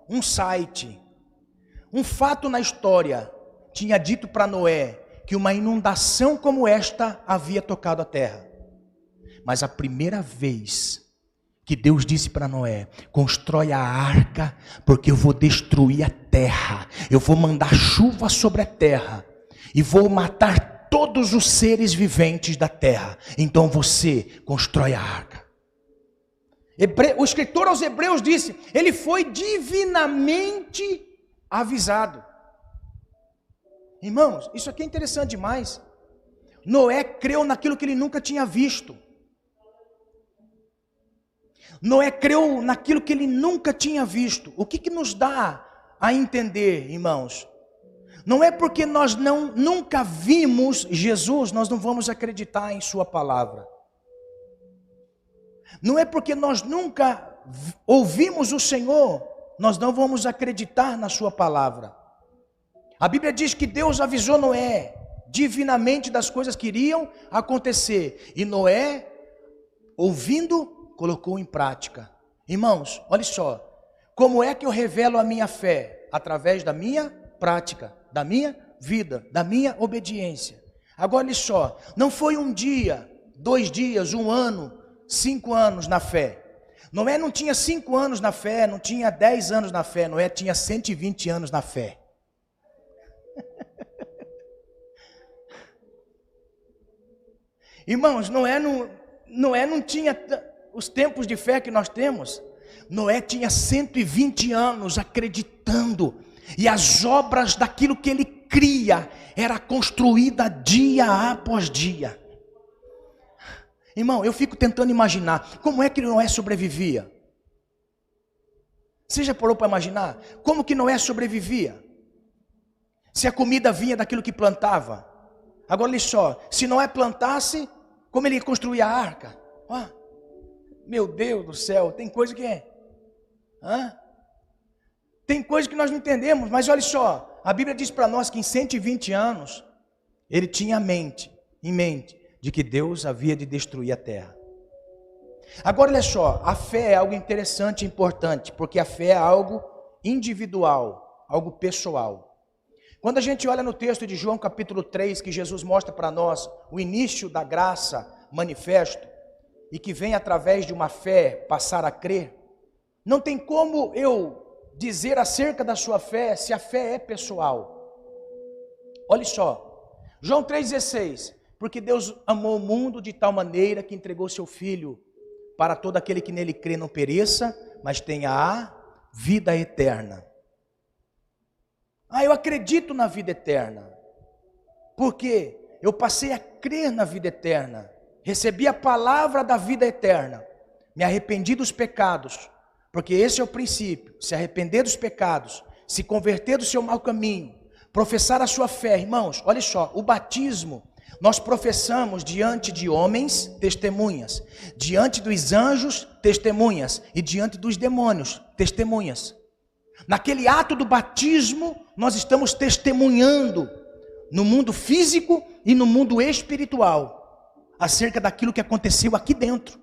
um site, um fato na história tinha dito para Noé que uma inundação como esta havia tocado a terra. Mas a primeira vez que Deus disse para Noé: constrói a arca, porque eu vou destruir a terra, eu vou mandar chuva sobre a terra, e vou matar todos os seres viventes da terra, então você constrói a arca. O escritor aos Hebreus disse, ele foi divinamente avisado. Irmãos, isso aqui é interessante demais. Noé creu naquilo que ele nunca tinha visto. Noé creu naquilo que ele nunca tinha visto. O que nos dá a entender, irmãos? Não é porque nós nunca vimos Jesus, nós não vamos acreditar em sua palavra. Não é porque nós nunca ouvimos o Senhor, nós não vamos acreditar na sua palavra. A Bíblia diz que Deus avisou Noé divinamente das coisas que iriam acontecer. E Noé ouvindo, colocou em prática. Irmãos, olha só, como é que eu revelo a minha fé? Através da minha prática, da minha vida, da minha obediência. Agora olha só, não foi um dia, 2 dias, 1 ano, 5 anos na fé. Noé não tinha 5 anos na fé, não tinha 10 anos na fé, Noé tinha 120 anos na fé. Irmãos, Noé não tinha os tempos de fé que nós temos. Noé tinha 120 anos acreditando, e as obras daquilo que ele cria era construída dia após dia. Irmão, eu fico tentando imaginar como é que Noé sobrevivia. Você já parou para imaginar como que Noé sobrevivia? Se a comida vinha daquilo que plantava. Agora olha só, se Noé plantasse, como ele construía a arca? Meu Deus do céu, tem coisa que é. Tem coisa que nós não entendemos, mas olha só, a Bíblia diz para nós que em 120 anos, ele tinha em mente, de que Deus havia de destruir a terra. Agora olha só, a fé é algo interessante e importante, porque a fé é algo individual, algo pessoal. Quando a gente olha no texto de João capítulo 3, que Jesus mostra para nós o início da graça manifesto, e que vem através de uma fé passar a crer, não tem como eu dizer acerca da sua fé, se a fé é pessoal. Olha só, João 3,16, porque Deus amou o mundo de tal maneira que entregou seu Filho, para todo aquele que nele crê não pereça, mas tenha a vida eterna. Eu acredito na vida eterna, porque eu passei a crer na vida eterna, recebi a palavra da vida eterna, me arrependi dos pecados, porque esse é o princípio, se arrepender dos pecados, se converter do seu mau caminho, professar a sua fé. Irmãos, olha só, o batismo, nós professamos diante de homens, testemunhas, diante dos anjos, testemunhas, e diante dos demônios, testemunhas. Naquele ato do batismo, nós estamos testemunhando no mundo físico e no mundo espiritual, acerca daquilo que aconteceu aqui dentro.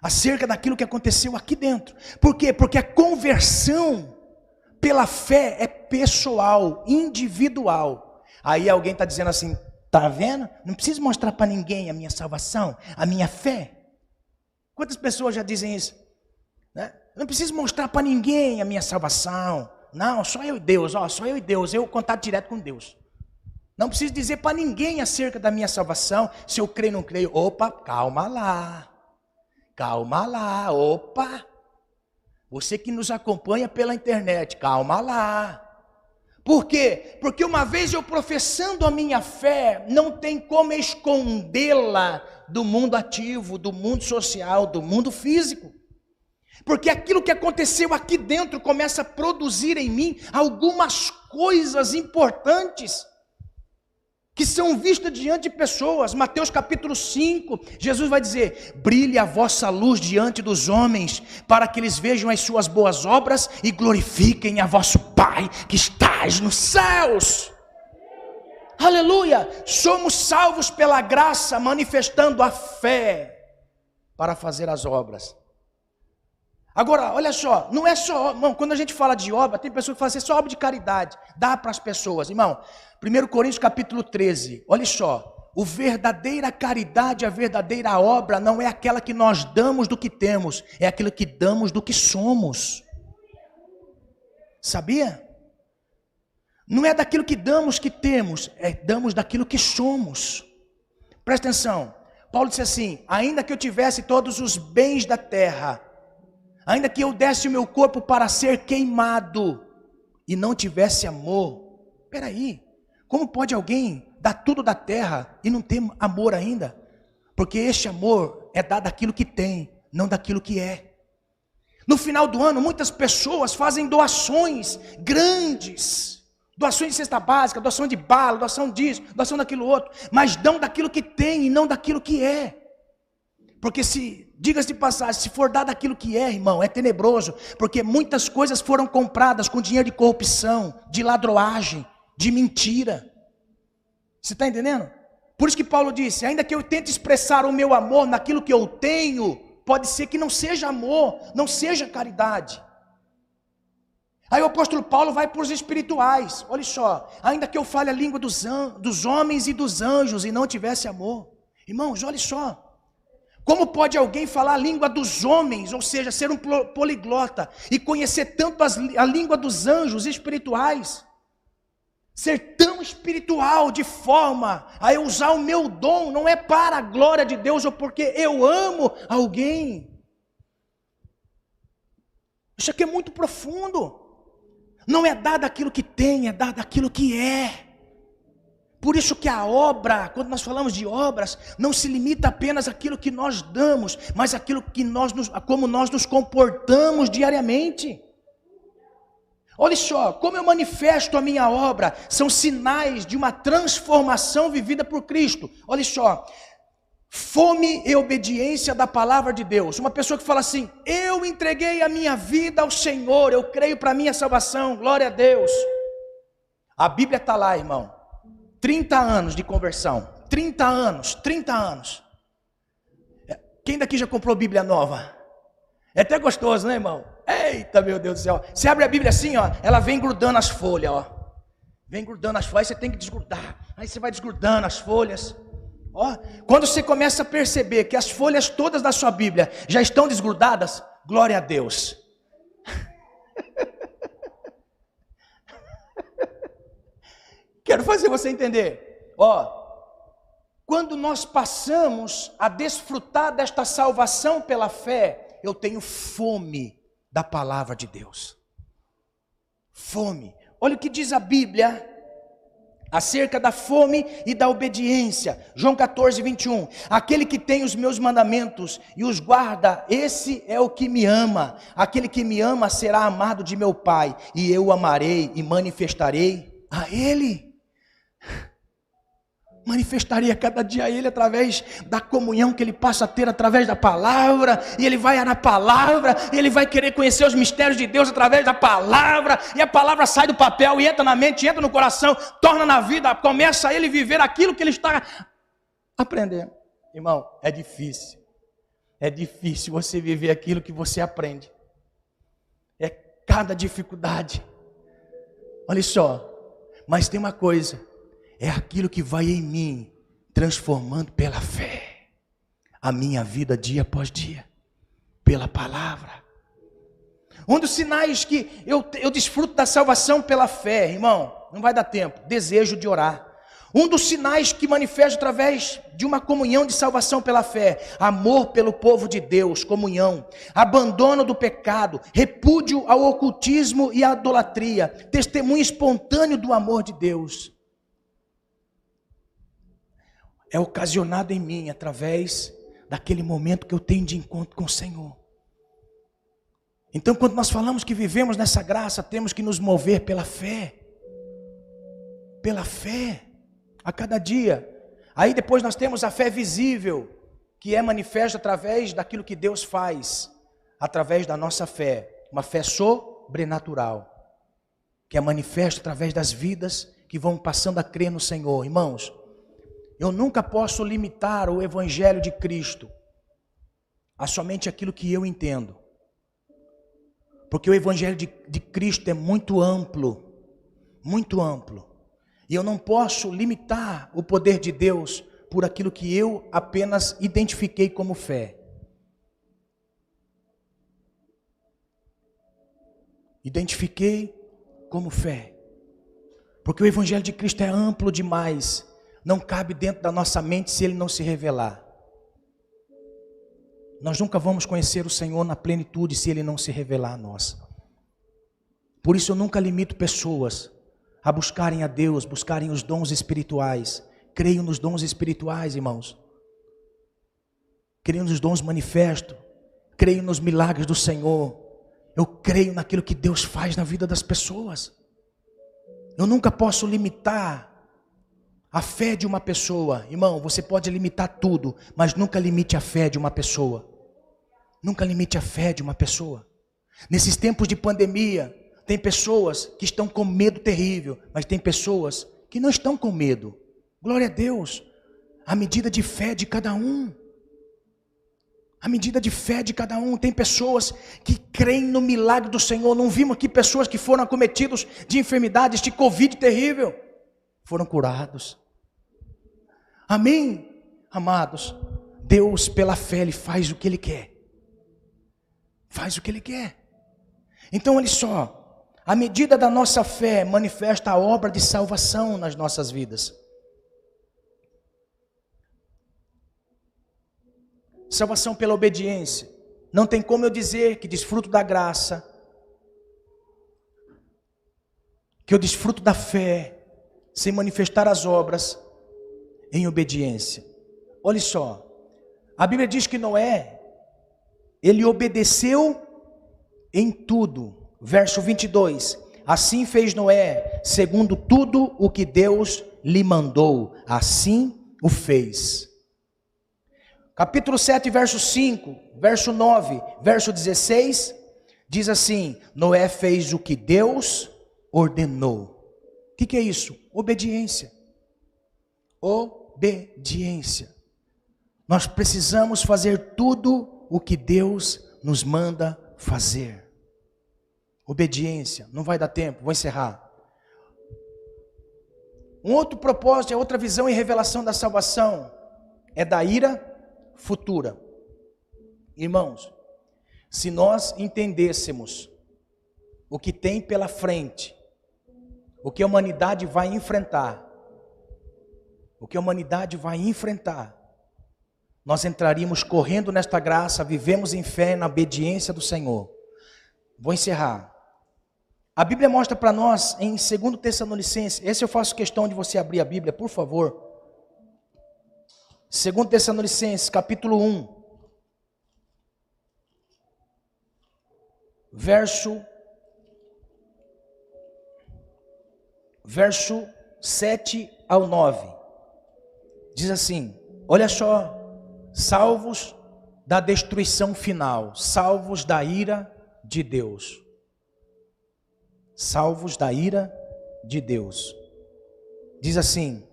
Acerca daquilo que aconteceu aqui dentro. Por quê? Porque a conversão pela fé é pessoal, individual. Aí alguém está dizendo assim, tá vendo? Não preciso mostrar para ninguém a minha salvação, a minha fé. Quantas pessoas já dizem isso? Né? Não preciso mostrar para ninguém a minha salvação. Não, só eu e Deus, só eu e Deus, eu contato direto com Deus. Não preciso dizer para ninguém acerca da minha salvação, se eu creio ou não creio. Opa, calma lá, opa. Você que nos acompanha pela internet, calma lá. Por quê? Porque uma vez eu professando a minha fé, não tem como escondê-la do mundo ativo, do mundo social, do mundo físico. Porque aquilo que aconteceu aqui dentro começa a produzir em mim algumas coisas importantes, que são vistas diante de pessoas. Mateus capítulo 5, Jesus vai dizer, brilhe a vossa luz diante dos homens, para que eles vejam as suas boas obras e glorifiquem a vosso Pai que estás nos céus. Aleluia! Somos salvos pela graça, manifestando a fé para fazer as obras. Agora, olha só, não é só, irmão, quando a gente fala de obra, tem pessoas que falam assim, é só obra de caridade, dá para as pessoas. Irmão, 1 Coríntios capítulo 13, olha só, a verdadeira caridade, a verdadeira obra não é aquela que nós damos do que temos, é aquilo que damos do que somos. Sabia? Não é daquilo que damos que temos, damos daquilo que somos. Presta atenção, Paulo disse assim, ainda que eu tivesse todos os bens da terra, ainda que eu desse o meu corpo para ser queimado e não tivesse amor. Peraí, como pode alguém dar tudo da terra e não ter amor ainda? Porque este amor é dado daquilo que tem, não daquilo que é. No final do ano, muitas pessoas fazem doações grandes, doações de cesta básica, doação de bala, doação disso, doação daquilo outro, mas dão daquilo que tem e não daquilo que é. Porque diga-se de passagem, se for dado aquilo que é, irmão, é tenebroso, porque muitas coisas foram compradas com dinheiro de corrupção, de ladroagem, de mentira. Você está entendendo? Por isso que Paulo disse, ainda que eu tente expressar o meu amor naquilo que eu tenho, pode ser que não seja amor, não seja caridade. Aí o apóstolo Paulo vai para os espirituais. Olha só, ainda que eu fale a língua dos homens e dos anjos e não tivesse amor. Irmãos, olha só. Como pode alguém falar a língua dos homens, ou seja, ser um poliglota, e conhecer tanto a língua dos anjos espirituais? Ser tão espiritual de forma a eu usar o meu dom, não é para a glória de Deus ou porque eu amo alguém. Isso aqui é muito profundo. Não é dado aquilo que tem, é dado aquilo que é. Por isso que a obra, quando nós falamos de obras, não se limita apenas àquilo que nós damos, mas àquilo que como nós nos comportamos diariamente. Olha só, como eu manifesto a minha obra, são sinais de uma transformação vivida por Cristo. Olha só, fome e obediência da palavra de Deus. Uma pessoa que fala assim, eu entreguei a minha vida ao Senhor, eu creio para a minha salvação, glória a Deus. A Bíblia está lá, irmão. 30 anos de conversão, 30 anos. Quem daqui já comprou Bíblia nova? É até gostoso, né, irmão? Eita, meu Deus do céu. Você abre a Bíblia assim, ó, ela vem grudando as folhas, ó. Vem grudando as folhas, aí você tem que desgrudar. Aí você vai desgrudando as folhas. Ó, quando você começa a perceber que as folhas todas da sua Bíblia já estão desgrudadas, glória a Deus. Quero fazer você entender. Ó, quando nós passamos a desfrutar desta salvação pela fé, eu tenho fome da palavra de Deus. Fome. Olha o que diz a Bíblia acerca da fome e da obediência. João 14, 21. Aquele que tem os meus mandamentos e os guarda, esse é o que me ama. Aquele que me ama será amado de meu Pai, e eu o amarei e manifestarei a Ele. Manifestarei a cada dia a Ele através da comunhão que Ele passa a ter através da palavra, e Ele vai na palavra, e Ele vai querer conhecer os mistérios de Deus através da palavra, e a palavra sai do papel e entra na mente, entra no coração, torna na vida, começa a Ele viver aquilo que Ele está aprendendo. Irmão, é difícil você viver aquilo que você aprende, é cada dificuldade. Olha só, mas tem uma coisa, é aquilo que vai em mim, transformando pela fé, a minha vida dia após dia, pela palavra. Um dos sinais que eu desfruto da salvação pela fé, irmão, não vai dar tempo, desejo de orar. Um dos sinais que manifesto através de uma comunhão de salvação pela fé, amor pelo povo de Deus, comunhão, abandono do pecado, repúdio ao ocultismo e à idolatria, testemunho espontâneo do amor de Deus. É ocasionado em mim através daquele momento que eu tenho de encontro com o Senhor. Então, quando nós falamos que vivemos nessa graça, temos que nos mover pela fé, a cada dia. Aí depois nós temos a fé visível, que é manifesta através daquilo que Deus faz, através da nossa fé, uma fé sobrenatural, que é manifesta através das vidas que vão passando a crer no Senhor. Irmãos, eu nunca posso limitar o Evangelho de Cristo a somente aquilo que eu entendo. Porque o Evangelho de Cristo é muito amplo. E eu não posso limitar o poder de Deus por aquilo que eu apenas identifiquei como fé. Identifiquei como fé. Porque o Evangelho de Cristo é amplo demais. Não cabe dentro da nossa mente se Ele não se revelar. Nós nunca vamos conhecer o Senhor na plenitude se Ele não se revelar a nós. Por isso eu nunca limito pessoas a buscarem a Deus, buscarem os dons espirituais. Creio nos dons espirituais, irmãos. Creio nos dons manifestos. Creio nos milagres do Senhor. Eu creio naquilo que Deus faz na vida das pessoas. Eu nunca posso limitar a fé de uma pessoa. Irmão, você pode limitar tudo, mas nunca limite a fé de uma pessoa. Nunca limite a fé de uma pessoa. Nesses tempos de pandemia, tem pessoas que estão com medo terrível, mas tem pessoas que não estão com medo. Glória a Deus. a medida de fé de cada um. A medida de fé de cada um. Tem pessoas que creem no milagre do Senhor. Não vimos aqui pessoas que foram acometidos de enfermidades, de Covid terrível, foram curados. Amém? Amados, Deus pela fé, Ele faz o que Ele quer. Faz o que Ele quer. Então olha só, a medida da nossa fé manifesta a obra de salvação nas nossas vidas. Salvação pela obediência. Não tem como eu dizer que desfruto da graça, que eu desfruto da fé, sem manifestar as obras em obediência. Olha só, a Bíblia diz que Noé, ele obedeceu em tudo. Verso 22, assim fez Noé, segundo tudo o que Deus lhe mandou, assim o fez. Capítulo 7, verso 5, verso 9, verso 16, diz assim, Noé fez o que Deus ordenou. O que é isso? Obediência. Obediência. Nós precisamos fazer tudo o que Deus nos manda fazer. Obediência. Não vai dar tempo, vou encerrar. Um outro propósito, outra visão e revelação da salvação é da ira futura. Irmãos, se nós entendêssemos o que tem pela frente, o que a humanidade vai enfrentar, nós entraríamos correndo nesta graça, vivemos em fé, na obediência do Senhor. Vou encerrar. A Bíblia mostra para nós em 2 Tessalonicenses, esse eu faço questão de você abrir a Bíblia, por favor. 2 Tessalonicenses, capítulo 1, verso 7 ao 9, diz assim, olha só, salvos da destruição final, salvos da ira de Deus, salvos da ira de Deus, diz assim,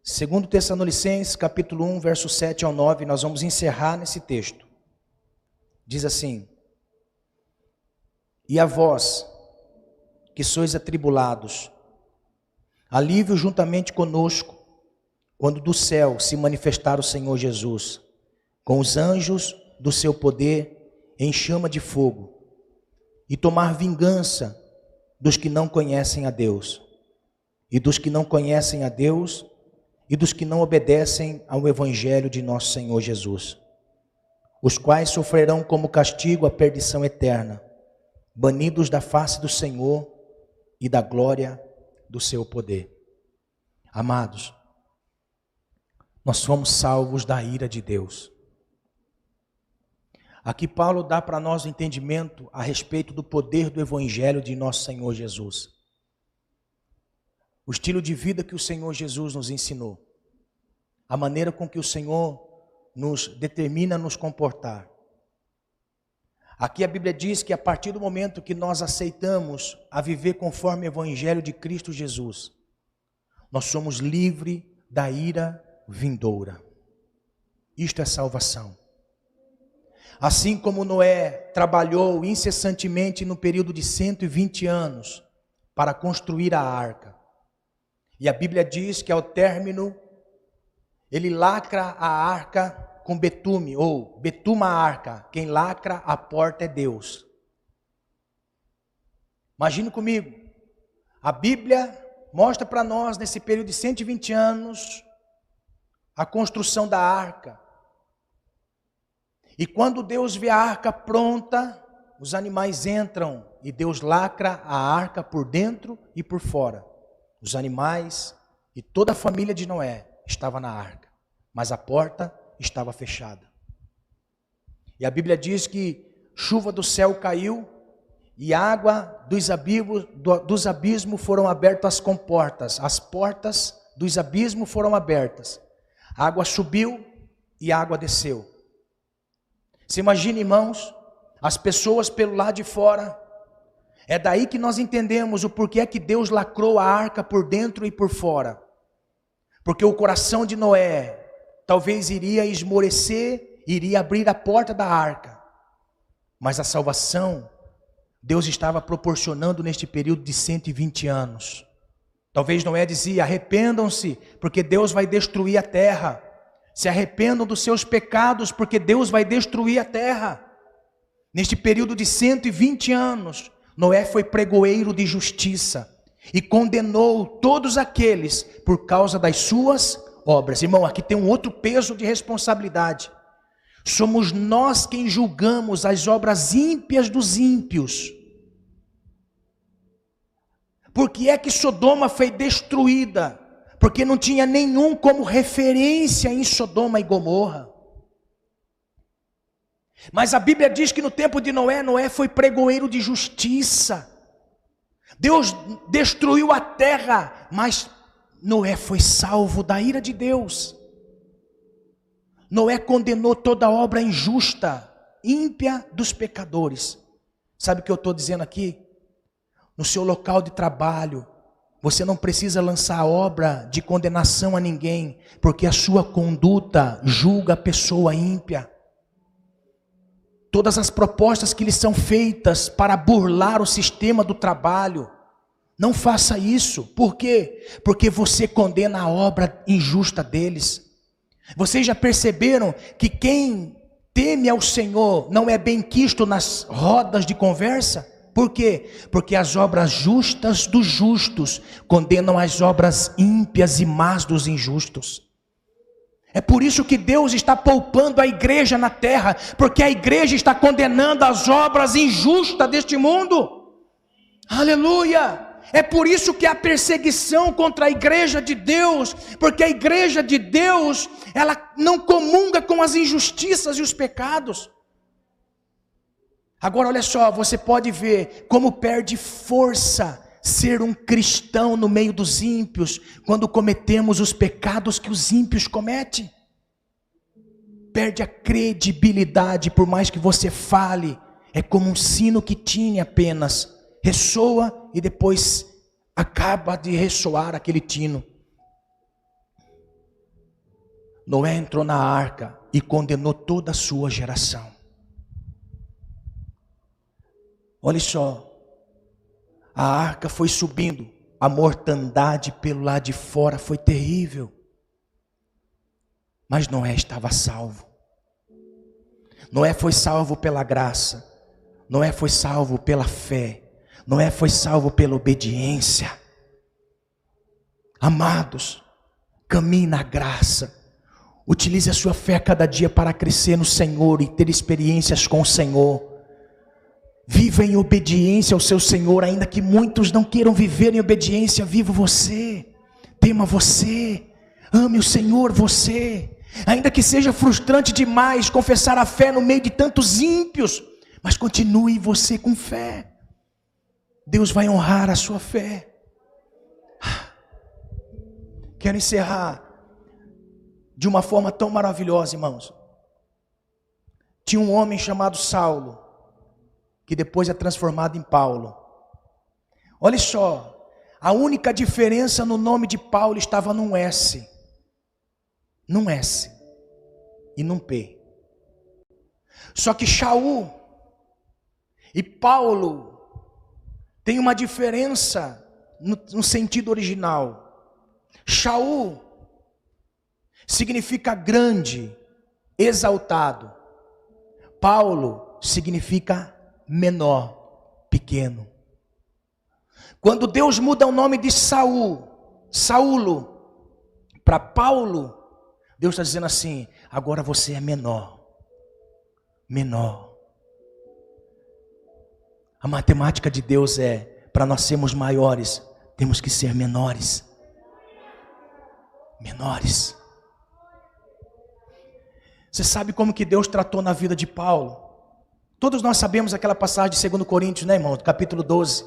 2 Tessalonicenses, capítulo 1, verso 7 ao 9, nós vamos encerrar nesse texto. Diz assim, e a vós, que sois atribulados, alívio juntamente conosco, quando do céu se manifestar o Senhor Jesus, com os anjos do seu poder em chama de fogo, e tomar vingança dos que não conhecem a Deus, e dos que não conhecem a Deus, e dos que não obedecem ao Evangelho de nosso Senhor Jesus, os quais sofrerão como castigo a perdição eterna, banidos da face do Senhor e da glória do seu poder. Amados, nós somos salvos da ira de Deus. Aqui Paulo dá para nós o entendimento a respeito do poder do Evangelho de nosso Senhor Jesus. O estilo de vida que o Senhor Jesus nos ensinou. A maneira com que o Senhor nos determina a nos comportar. Aqui a Bíblia diz que a partir do momento que nós aceitamos a viver conforme o Evangelho de Cristo Jesus, nós somos livres da ira vindoura. Isto é salvação. Assim como Noé trabalhou incessantemente no período de 120 anos para construir a arca. E a Bíblia diz que ao término, ele lacra a arca com betume, ou betuma a arca. Quem lacra a porta é Deus. Imagine comigo, a Bíblia mostra para nós nesse período de 120 anos, a construção da arca. E quando Deus vê a arca pronta, os animais entram e Deus lacra a arca por dentro e por fora. Os animais e toda a família de Noé estava na arca, mas a porta estava fechada. E a Bíblia diz que chuva do céu caiu e água dos abismos foram abertas as comportas. As portas dos abismos foram abertas. A água subiu e a água desceu. Você imagina, irmãos, as pessoas pelo lado de fora. É daí que nós entendemos o porquê que Deus lacrou a arca por dentro e por fora. Porque o coração de Noé talvez iria esmorecer, iria abrir a porta da arca. Mas a salvação, Deus estava proporcionando neste período de 120 anos. Talvez Noé dizia: arrependam-se, porque Deus vai destruir a terra. Se arrependam dos seus pecados, porque Deus vai destruir a terra. Neste período de 120 anos, Noé foi pregoeiro de justiça e condenou todos aqueles por causa das suas obras. Irmão, aqui tem um outro peso de responsabilidade. Somos nós quem julgamos as obras ímpias dos ímpios. Por que é que Sodoma foi destruída? Porque não tinha nenhum como referência em Sodoma e Gomorra. Mas a Bíblia diz que no tempo de Noé, Noé foi pregoeiro de justiça. Deus destruiu a terra, mas Noé foi salvo da ira de Deus. Noé condenou toda obra injusta, ímpia dos pecadores. Sabe o que eu estou dizendo aqui? No seu local de trabalho, você não precisa lançar obra de condenação a ninguém, porque a sua conduta julga a pessoa ímpia. Todas as propostas que lhes são feitas para burlar o sistema do trabalho, não faça isso. Por quê? Porque você condena a obra injusta deles. Vocês já perceberam que quem teme ao Senhor não é bem quisto nas rodas de conversa? Por quê? Porque as obras justas dos justos condenam as obras ímpias e más dos injustos. É por isso que Deus está poupando a igreja na terra, porque a igreja está condenando as obras injustas deste mundo. Aleluia! É por isso que há perseguição contra a igreja de Deus, porque a igreja de Deus, ela não comunga com as injustiças e os pecados. Agora olha só, você pode ver como perde força ser um cristão no meio dos ímpios, quando cometemos os pecados que os ímpios cometem. Perde a credibilidade, por mais que você fale, é como um sino que tine apenas, ressoa e depois acaba de ressoar aquele tino. Noé entrou na arca e condenou toda a sua geração. Olha só, a arca foi subindo, a mortandade pelo lado de fora foi terrível. Mas Noé estava salvo. Noé foi salvo pela graça. Noé foi salvo pela fé. Noé foi salvo pela obediência. Amados, caminhe na graça. Utilize a sua fé a cada dia para crescer no Senhor e ter experiências com o Senhor. Viva em obediência ao seu Senhor, ainda que muitos não queiram viver em obediência. Viva você, tema você, ame o Senhor você. Ainda que seja frustrante demais confessar a fé no meio de tantos ímpios, mas continue você com fé. Deus vai honrar a sua fé. Quero encerrar de uma forma tão maravilhosa, irmãos. Tinha um homem chamado Saulo, que depois é transformado em Paulo. Olha só, a única diferença no nome de Paulo estava num S. Num S e num P. Só que Shaul e Paulo tem uma diferença no sentido original. Shaul significa grande, exaltado. Paulo significa menor, pequeno. Quando Deus muda o nome de Saulo para Paulo, Deus está dizendo assim: agora você é menor. A matemática de Deus é, para nós sermos maiores, temos que ser menores. Você sabe como que Deus tratou na vida de Paulo? Todos nós sabemos aquela passagem de 2 Coríntios, né, irmão? Capítulo 12.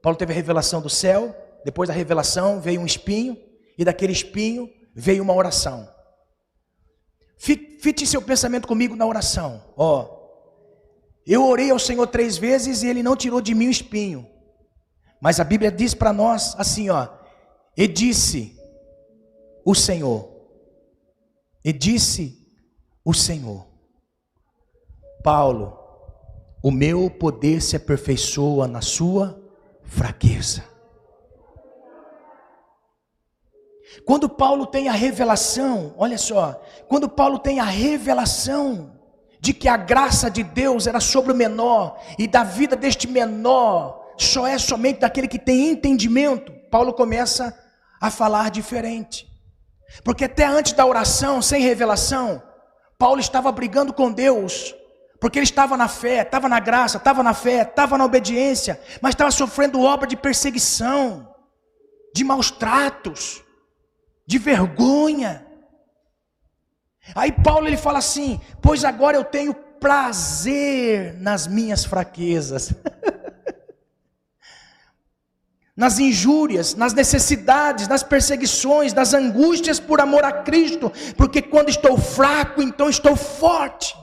Paulo teve a revelação do céu, depois da revelação veio um espinho, e daquele espinho veio uma oração. Fite seu pensamento comigo na oração. Eu orei ao Senhor 3 vezes e Ele não tirou de mim o espinho. Mas a Bíblia diz para nós assim, e disse: o Senhor. E disse o Senhor: Paulo, o meu poder se aperfeiçoa na sua fraqueza. Quando Paulo tem a revelação, olha só, quando Paulo tem a revelação de que a graça de Deus era sobre o menor, e da vida deste menor só é somente daquele que tem entendimento, Paulo começa a falar diferente. Porque até antes da oração, sem revelação, Paulo estava brigando com Deus, porque ele estava na fé, estava na graça, estava na fé, estava na obediência, mas estava sofrendo obra de perseguição, de maus tratos, de vergonha. Aí Paulo ele fala assim: pois agora eu tenho prazer nas minhas fraquezas, nas injúrias, nas necessidades, nas perseguições, nas angústias por amor a Cristo, porque quando estou fraco, então estou forte.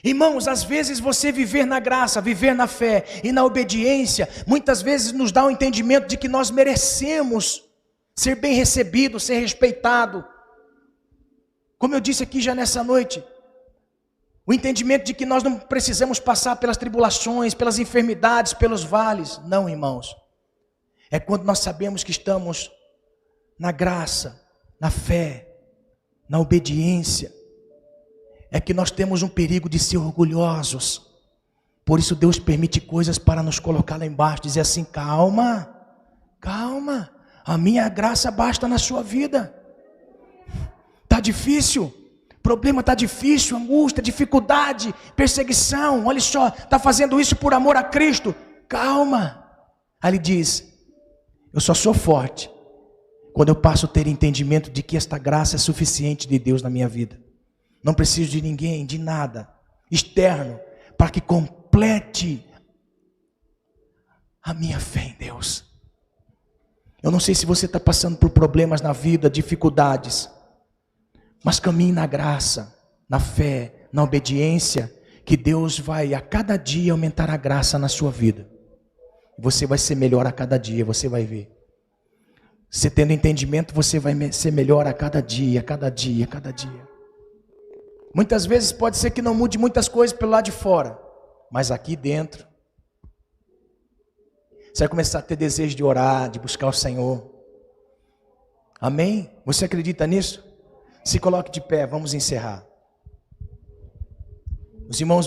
Irmãos, às vezes você viver na graça, viver na fé e na obediência, muitas vezes nos dá um entendimento de que nós merecemos ser bem recebido, ser respeitado. Como eu disse aqui já nessa noite, o entendimento de que nós não precisamos passar pelas tribulações, pelas enfermidades, pelos vales. Não, irmãos. É quando nós sabemos que estamos na graça, na fé, na obediência. É que nós temos um perigo de ser orgulhosos. Por isso Deus permite coisas para nos colocar lá embaixo, dizer assim: calma, calma, a minha graça basta na sua vida. Está difícil, problema está difícil, angústia, dificuldade, perseguição, olha só, está fazendo isso por amor a Cristo, calma. Aí ele diz: eu só sou forte quando eu passo a ter entendimento de que esta graça é suficiente de Deus na minha vida. Não preciso de ninguém, de nada externo, para que complete a minha fé em Deus. Eu não sei se você está passando por problemas na vida, dificuldades, mas caminhe na graça, na fé, na obediência, que Deus vai a cada dia aumentar a graça na sua vida. Você vai ser melhor a cada dia, você vai ver. Você tendo entendimento, você vai ser melhor a cada dia, a cada dia, a cada dia. Muitas vezes pode ser que não mude muitas coisas pelo lado de fora, mas aqui dentro, você vai começar a ter desejo de orar, de buscar o Senhor. Amém? Você acredita nisso? Se coloque de pé, vamos encerrar. Os irmãos